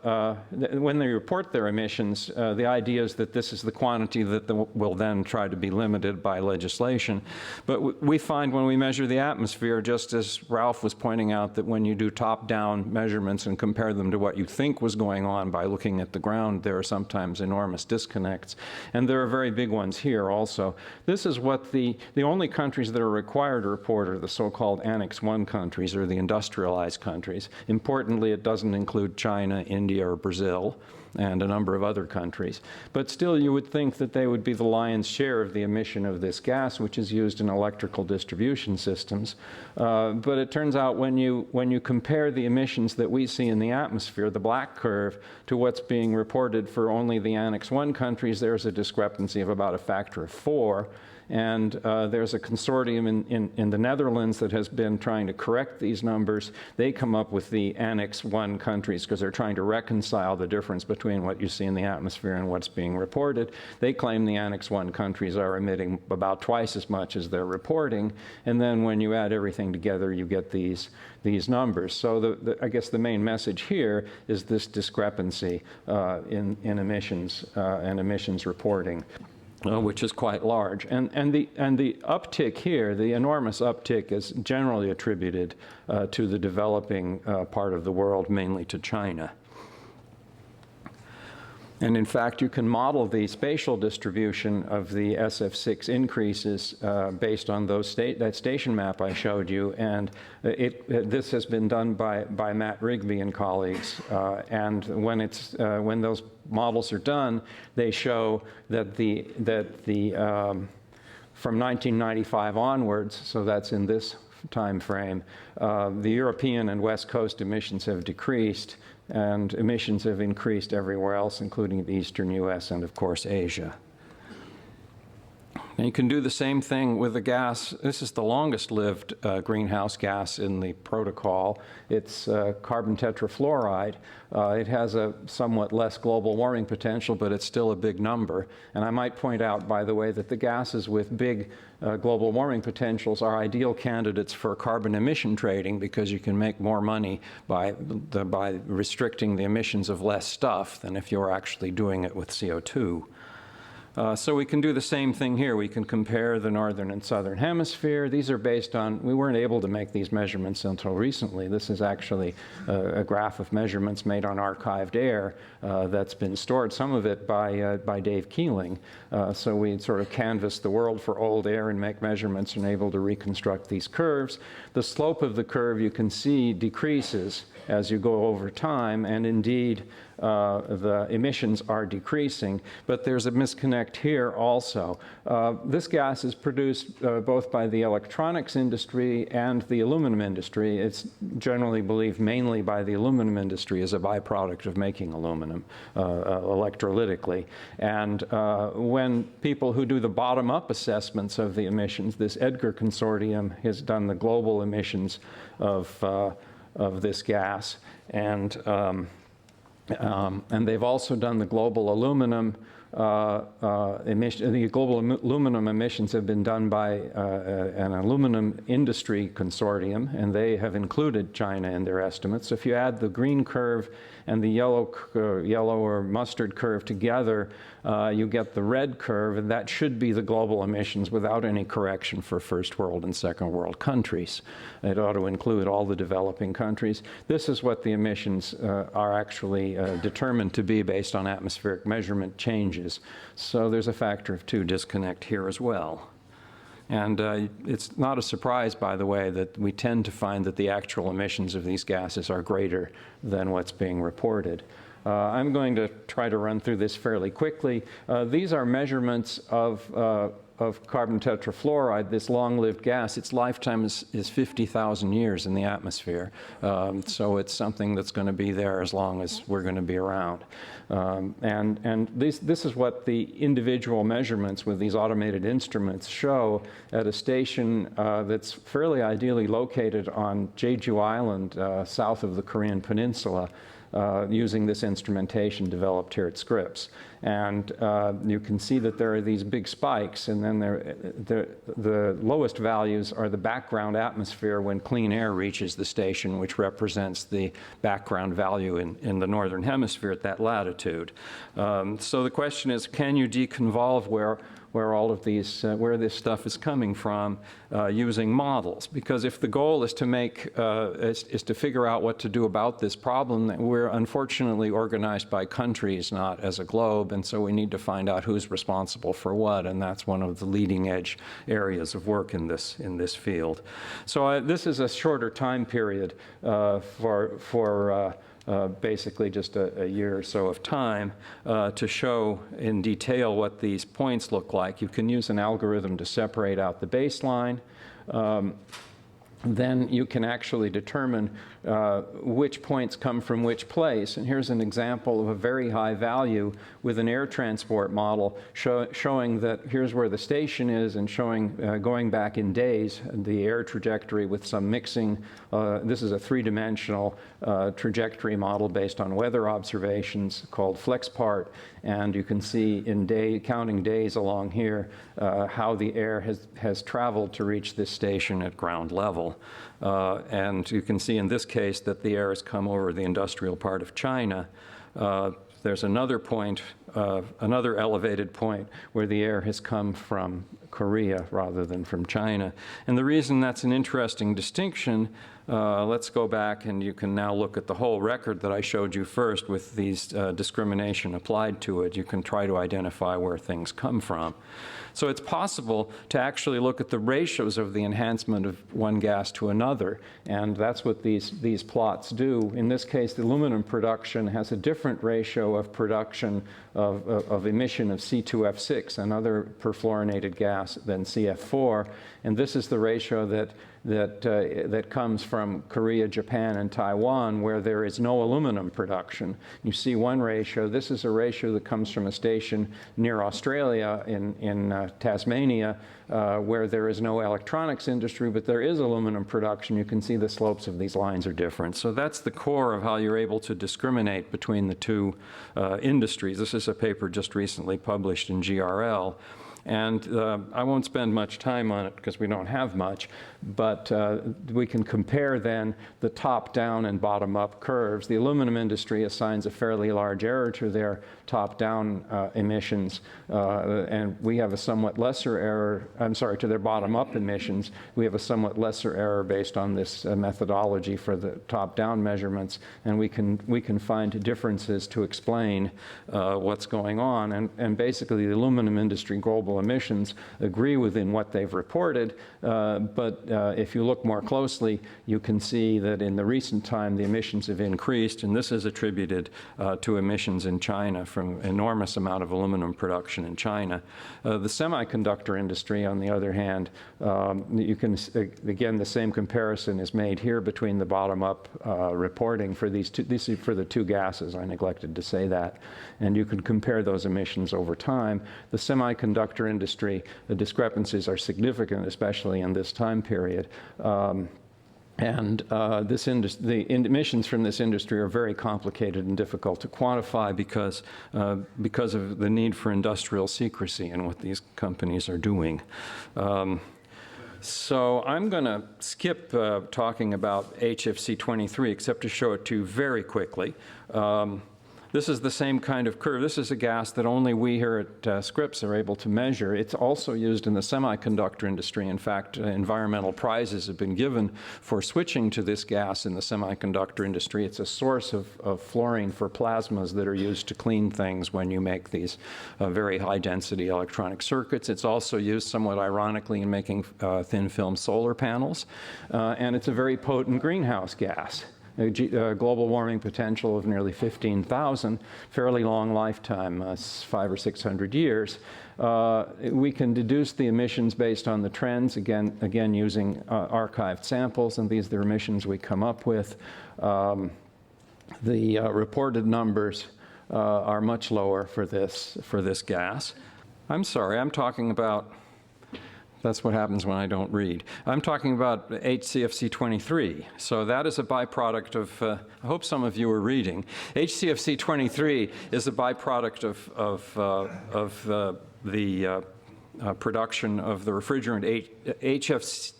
[SPEAKER 2] when they report their emissions, the idea is that this is the quantity that will then try to be limited by legislation. But we find when we measure the atmosphere, just as Ralph was pointing out, that when you do top-down measurements and compare them to what you think was going on by looking at the ground, there are sometimes enormous disconnects. And there are very big ones here also. This is what the only countries that are required to report are the so-called Annex I countries, or the industrialized countries. Importantly, it doesn't include China, India, or Brazil. and a number of other countries. But still, you would think that they would be the lion's share of the emission of this gas, which is used in electrical distribution systems. But it turns out when you compare the emissions that we see in the atmosphere, the black curve, to what's being reported for only the Annex I countries, there's a discrepancy of about a factor of 4. And there's a consortium in the Netherlands that has been trying to correct these numbers. They come up with the Annex I countries because they're trying to reconcile the difference between what you see in the atmosphere and what's being reported. They claim the Annex I countries are emitting about twice as much as they're reporting. And then when you add everything together, you get these numbers. So I guess the main message here is this discrepancy in emissions and emissions reporting. Which is quite large. And the uptick here, the enormous uptick, is generally attributed to the developing part of the world, mainly to China. And in fact, you can model the spatial distribution of the SF6 increases based on that station map I showed you. And this has been done by Matt Rigby and colleagues. And when those models are done, they show that from 1995 onwards, so that's in this time frame, the European and West Coast emissions have decreased, and emissions have increased everywhere else, including the eastern US and, of course, Asia. And you can do the same thing with the gas. This is the longest-lived greenhouse gas in the protocol. It's carbon tetrafluoride. It has a somewhat less global warming potential, but it's still a big number. And I might point out, by the way, that the gases with big global warming potentials are ideal candidates for carbon emission trading because you can make more money by restricting the emissions of less stuff than if you're actually doing it with CO2. So we can do the same thing here. We can compare the northern and southern hemisphere. These are based on, we weren't able to make these measurements until recently. This is actually a graph of measurements made on archived air that's been stored, some of it by Dave Keeling. So we sort of canvassed the world for old air and make measurements and able to reconstruct these curves. The slope of the curve, you can see, decreases as you go over time, and indeed the emissions are decreasing, but there's a disconnect here also. This gas is produced both by the electronics industry and the aluminum industry. It's generally believed mainly by the aluminum industry as a byproduct of making aluminum electrolytically. And when people who do the bottom-up assessments of the emissions, this EDGAR consortium has done the global emissions of this gas, and they've also done the global aluminum emission. The global aluminum emissions have been done by an aluminum industry consortium, and they have included China in their estimates. So if you add the green curve and the yellow or mustard curve together, you get the red curve, and that should be the global emissions without any correction for first world and second world countries. It ought to include all the developing countries. This is what the emissions are actually determined to be based on atmospheric measurement changes. So there's a factor of 2 disconnect here as well. And it's not a surprise, by the way, that we tend to find that the actual emissions of these gases are greater than what's being reported. I'm going to try to run through this fairly quickly. These are measurements of carbon tetrafluoride, this long-lived gas. Its lifetime is 50,000 years in the atmosphere. So it's something that's going to be there as long as we're going to be around. And this is what the individual measurements with these automated instruments show at a station that's fairly ideally located on Jeju Island, south of the Korean Peninsula, using this instrumentation developed here at Scripps. And you can see that there are these big spikes, and then the lowest values are the background atmosphere when clean air reaches the station, which represents the background value in the northern hemisphere at that latitude. So the question is, can you deconvolve where all of these, where this stuff is coming from using models? Because if the goal is to make, is to figure out what to do about this problem, we're unfortunately organized by countries, not as a globe, and so we need to find out who's responsible for what, and that's one of the leading edge areas of work in this field. So this is a shorter time period for basically just a year or so of time to show in detail what these points look like. You can use an algorithm to separate out the baseline. Then you can actually determine which points come from which place. And here's an example of a very high value with an air transport model showing that here's where the station is and showing, going back in days, the air trajectory with some mixing. This is a three-dimensional trajectory model based on weather observations called FlexPart. And you can see in counting days along here how the air has traveled to reach this station at ground level. And you can see in this case that the air has come over the industrial part of China. There's another point, another elevated point where the air has come from Korea rather than from China. And the reason that's an interesting distinction, let's go back and you can now look at the whole record that I showed you first with these discrimination applied to it. You can try to identify where things come from. So it's possible to actually look at the ratios of the enhancement of one gas to another, and that's what these plots do. In this case, the aluminum production has a different ratio of production of emission of C2F6, another perfluorinated gas, than CF4, and this is the ratio that comes from Korea, Japan, and Taiwan, where there is no aluminum production. You see one ratio. This is a ratio that comes from a station near Australia in Tasmania, where there is no electronics industry, but there is aluminum production. You can see the slopes of these lines are different. So that's the core of how you're able to discriminate between the two industries. This is a paper just recently published in GRL. And I won't spend much time on it because we don't have much, but we can compare then the top-down and bottom-up curves. The aluminum industry assigns a fairly large error to their top-down emissions, and we have a somewhat lesser error, to their bottom-up emissions. We have a somewhat lesser error based on this methodology for the top-down measurements, and we can find differences to explain what's going on. And basically, the aluminum industry global emissions agree within what they've reported, but if you look more closely, you can see that in the recent time, the emissions have increased, and this is attributed to emissions in China from enormous amount of aluminum production in China. The semiconductor industry, on the other hand, you can, again, the same comparison is made here between the bottom-up reporting for these two, this is for the two gases, I neglected to say that, and you can compare those emissions over time. The semiconductor industry, the discrepancies are significant, especially in this time period. The emissions from this industry are very complicated and difficult to quantify because of the need for industrial secrecy in what these companies are doing. So I'm going to skip talking about HFC-23, except to show it to you very quickly. This is the same kind of curve. This is a gas that only we here at Scripps are able to measure. It's also used in the semiconductor industry. In fact, environmental prizes have been given for switching to this gas in the semiconductor industry. It's a source of fluorine for plasmas that are used to clean things when you make these very high-density electronic circuits. It's also used, somewhat ironically, in making thin-film solar panels. And it's a very potent greenhouse gas. A global warming potential of nearly 15,000, fairly long lifetime, 500 or 600 years. We can deduce the emissions based on the trends, again using archived samples, and these are the emissions we come up with. The reported numbers are much lower for this gas. I'm sorry, I'm talking about, that's what happens when I don't read. I'm talking about HCFC-23. So that is a byproduct of, I hope some of you are reading. HCFC-23 is a byproduct of the production of the refrigerant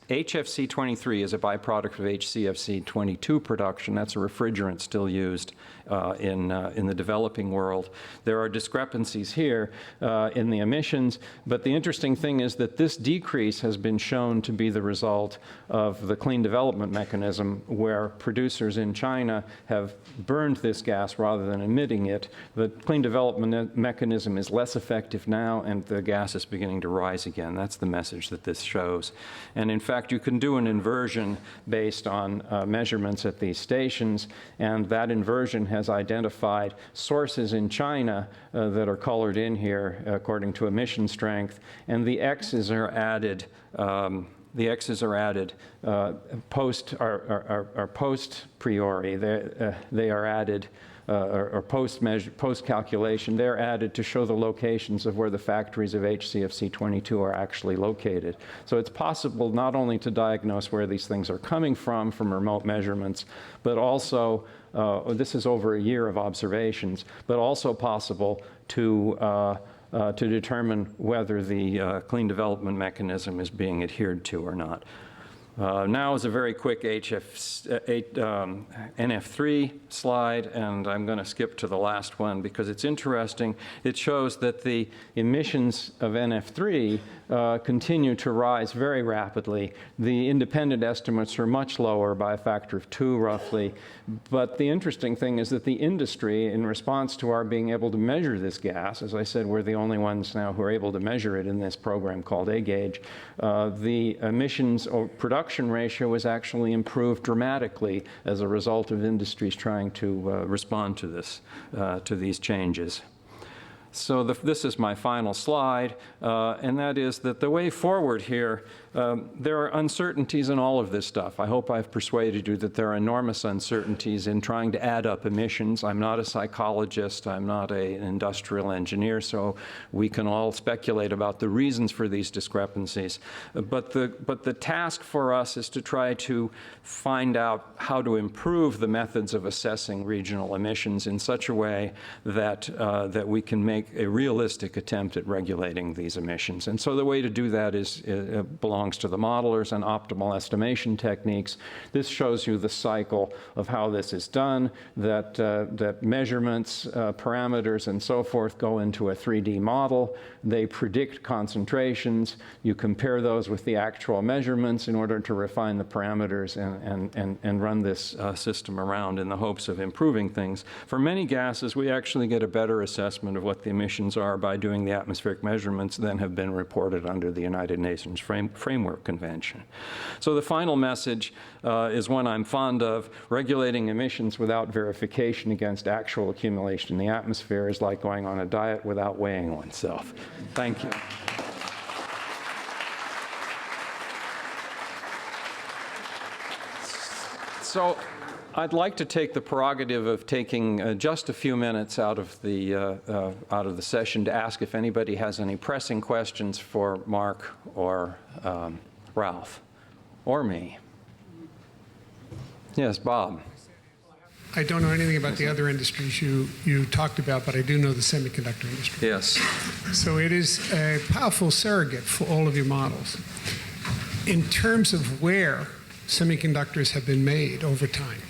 [SPEAKER 2] HFC-23 is a byproduct of HCFC-22 production. That's a refrigerant still used in the developing world. There are discrepancies here in the emissions, but the interesting thing is that this decrease has been shown to be the result of the clean development mechanism, where producers in China have burned this gas rather than emitting it. The clean development mechanism is less effective now, and the gas is beginning to rise again. That's the message that this shows. And in fact, fact, you can do an inversion based on measurements at these stations, and that inversion has identified sources in China that are colored in here according to emission strength, and the X's are added. The X's are added post priori. They are added. Or post calculation, they're added to show the locations of where the factories of HCFC22 are actually located. So it's possible not only to diagnose where these things are coming from remote measurements, but also, this is over a year of observations, but also possible to determine whether the clean development mechanism is being adhered to or not. Now is a very quick NF3 slide, and I'm going to skip to the last one because it's interesting. It shows that the emissions of NF3 continue to rise very rapidly. The independent estimates are much lower by a factor of 2 roughly, but the interesting thing is that the industry, in response to our being able to measure this gas, as I said, we're the only ones now who are able to measure it in this program called A-Gauge, the emissions or production ratio was actually improved dramatically as a result of industries trying to respond to this, to these changes. So this is my final slide, and that is that the way forward here, there are uncertainties in all of this stuff. I hope I've persuaded you that there are enormous uncertainties in trying to add up emissions. I'm not a psychologist. I'm not an industrial engineer, so we can all speculate about the reasons for these discrepancies. But the task for us is to try to find out how to improve the methods of assessing regional emissions in such a way that, that we can make a realistic attempt at regulating these emissions. And so the way to do that is belongs to the modelers and optimal estimation techniques. This shows you the cycle of how this is done, that measurements, parameters, and so forth go into a 3D model. They predict concentrations. You compare those with the actual measurements in order to refine the parameters and run this system around in the hopes of improving things. For many gases, we actually get a better assessment of what the emissions are by doing the atmospheric measurements than have been reported under the United Nations Framework Convention. So the final message is one I'm fond of. Regulating emissions without verification against actual accumulation in the atmosphere is like going on a diet without weighing oneself. Thank you. So I'd like to take the prerogative of taking just a few minutes out of the session to ask if anybody has any pressing questions for Mark or Ralph or me. Yes, Bob.
[SPEAKER 5] I don't know anything about the other industries you talked about, but I do know the semiconductor industry.
[SPEAKER 2] Yes.
[SPEAKER 5] So it is a powerful surrogate for all of your models. In terms of where semiconductors have been made over time.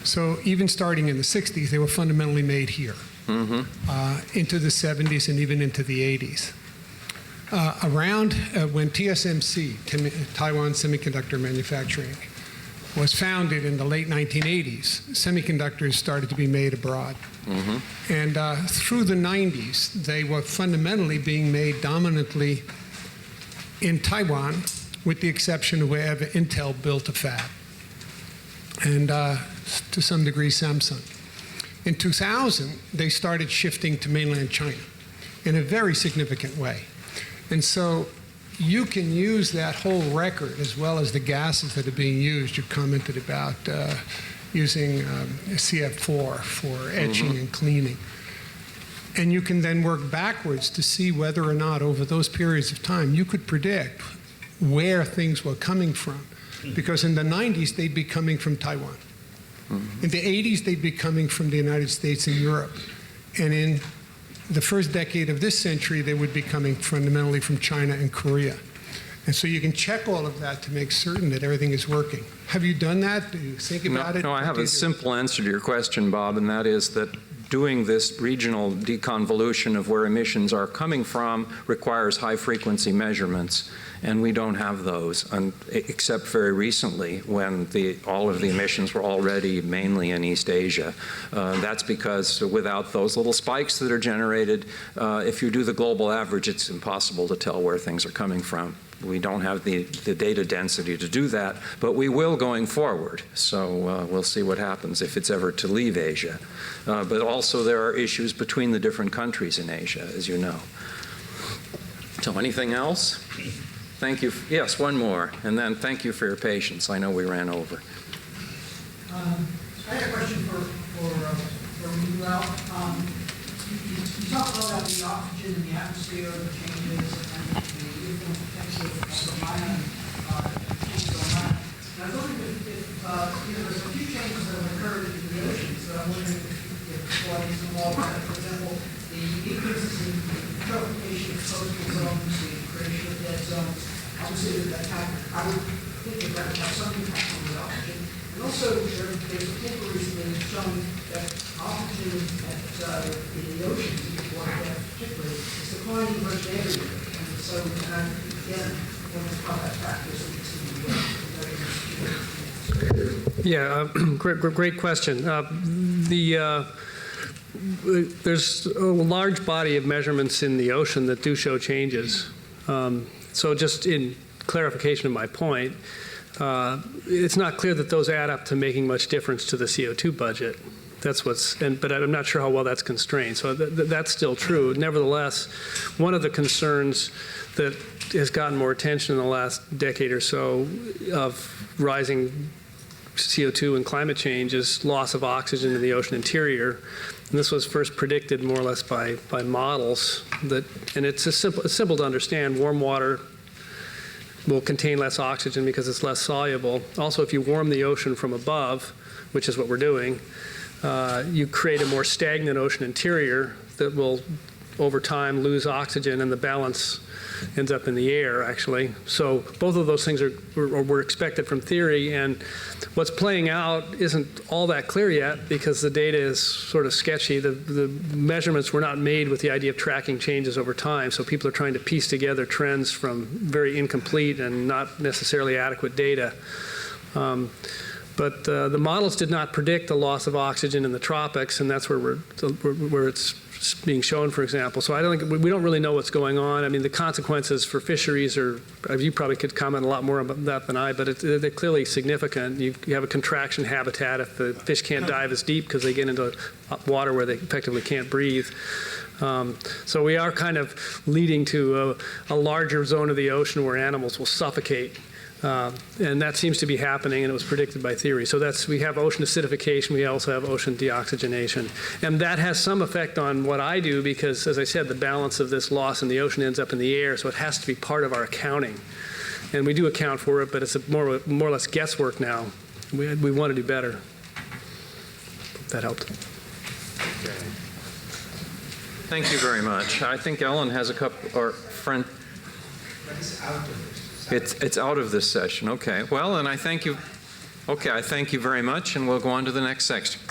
[SPEAKER 5] So even starting in the 60s, they were fundamentally made here, into the 70s and even into the 80s. Around when TSMC, Taiwan Semiconductor Manufacturing, was founded in the late 1980s, semiconductors started to be made abroad. And through the 90s, they were fundamentally being made dominantly in Taiwan, with the exception of wherever Intel built a fab, and to some degree Samsung. In 2000, they started shifting to mainland China in a very significant way. And so you can use that whole record as well as the gases that are being used. You commented about using CF4 for etching and cleaning. And you can then work backwards to see whether or not over those periods of time you could predict where things were coming from. Because in the 90s, they'd be coming from Taiwan. In the 80s, they'd be coming from the United States and Europe. And in the first decade of this century, they would be coming fundamentally from China and Korea. And so you can check all of that to make certain that everything is working. Have you done that? Do you think about it?
[SPEAKER 2] No, I have a simple answer to your question, Bob, and that is that doing this regional deconvolution of where emissions are coming from requires high-frequency measurements, and we don't have those, except very recently when all of the emissions were already mainly in East Asia. That's because without those little spikes that are generated, if you do the global average, it's impossible to tell where things are coming from. We don't have the data density to do that, but we will going forward. So we'll see what happens if it's ever to leave Asia. But also there are issues between the different countries in Asia, as you know. So anything else? Thank you. Yes, one more. And then thank you for your patience. I know we ran over.
[SPEAKER 6] I had a question for you, Ralph. You talked about the oxygen in the atmosphere, the changes, and the influence potentially of ion changes on land. And I was wondering if there's a few changes that have occurred in the oceans. So I'm wondering if what is involved in that. For example, the increases in the purification of coastal zones, the creation of dead zones. Obviously, I would think that would have some impact on the oxygen. And also, there's a paper recently showing that oxygen in the oceans, water depth particularly, is declining virtually everywhere. And so, again, one of the combat factors we see.
[SPEAKER 4] Yeah, great question. There's a large body of measurements in the ocean that do show changes. So just in clarification of my point, it's not clear that those add up to making much difference to the CO2 budget. That's but I'm not sure how well that's constrained. So that's still true. Nevertheless, one of the concerns that has gotten more attention in the last decade or so of rising CO2 and climate change is loss of oxygen in the ocean interior. And this was first predicted more or less by models and it's simple to understand. Warm water will contain less oxygen because it's less soluble. Also, if you warm the ocean from above, which is what we're doing, you create a more stagnant ocean interior that will, over time, lose oxygen, and the balance ends up in the air, actually. So both of those things were expected from theory, and what's playing out isn't all that clear yet because the data is sort of sketchy. The measurements were not made with the idea of tracking changes over time, so people are trying to piece together trends from very incomplete and not necessarily adequate data. But the models did not predict the loss of oxygen in the tropics, and that's where it's being shown, for example. So I don't think we don't really know what's going on. I mean, the consequences for fisheries are, you probably could comment a lot more about that than I, but they're clearly significant. You have a contraction habitat if the fish can't dive as deep because they get into water where they effectively can't breathe. So we are kind of leading to a larger zone of the ocean where animals will suffocate. And that seems to be happening, and it was predicted by theory. So we have ocean acidification, we also have ocean deoxygenation. And that has some effect on what I do because, as I said, the balance of this loss in the ocean ends up in the air, so it has to be part of our accounting. And we do account for it, but it's more or less guesswork now. We want to do better. Hope that helped.
[SPEAKER 2] Okay. Thank you very much. I think Ellen has a couple, or friend.
[SPEAKER 6] But it's out of it.
[SPEAKER 2] It's out of this session. Okay. Well, and I thank you. Okay, I thank you very much, and we'll go on to the next section.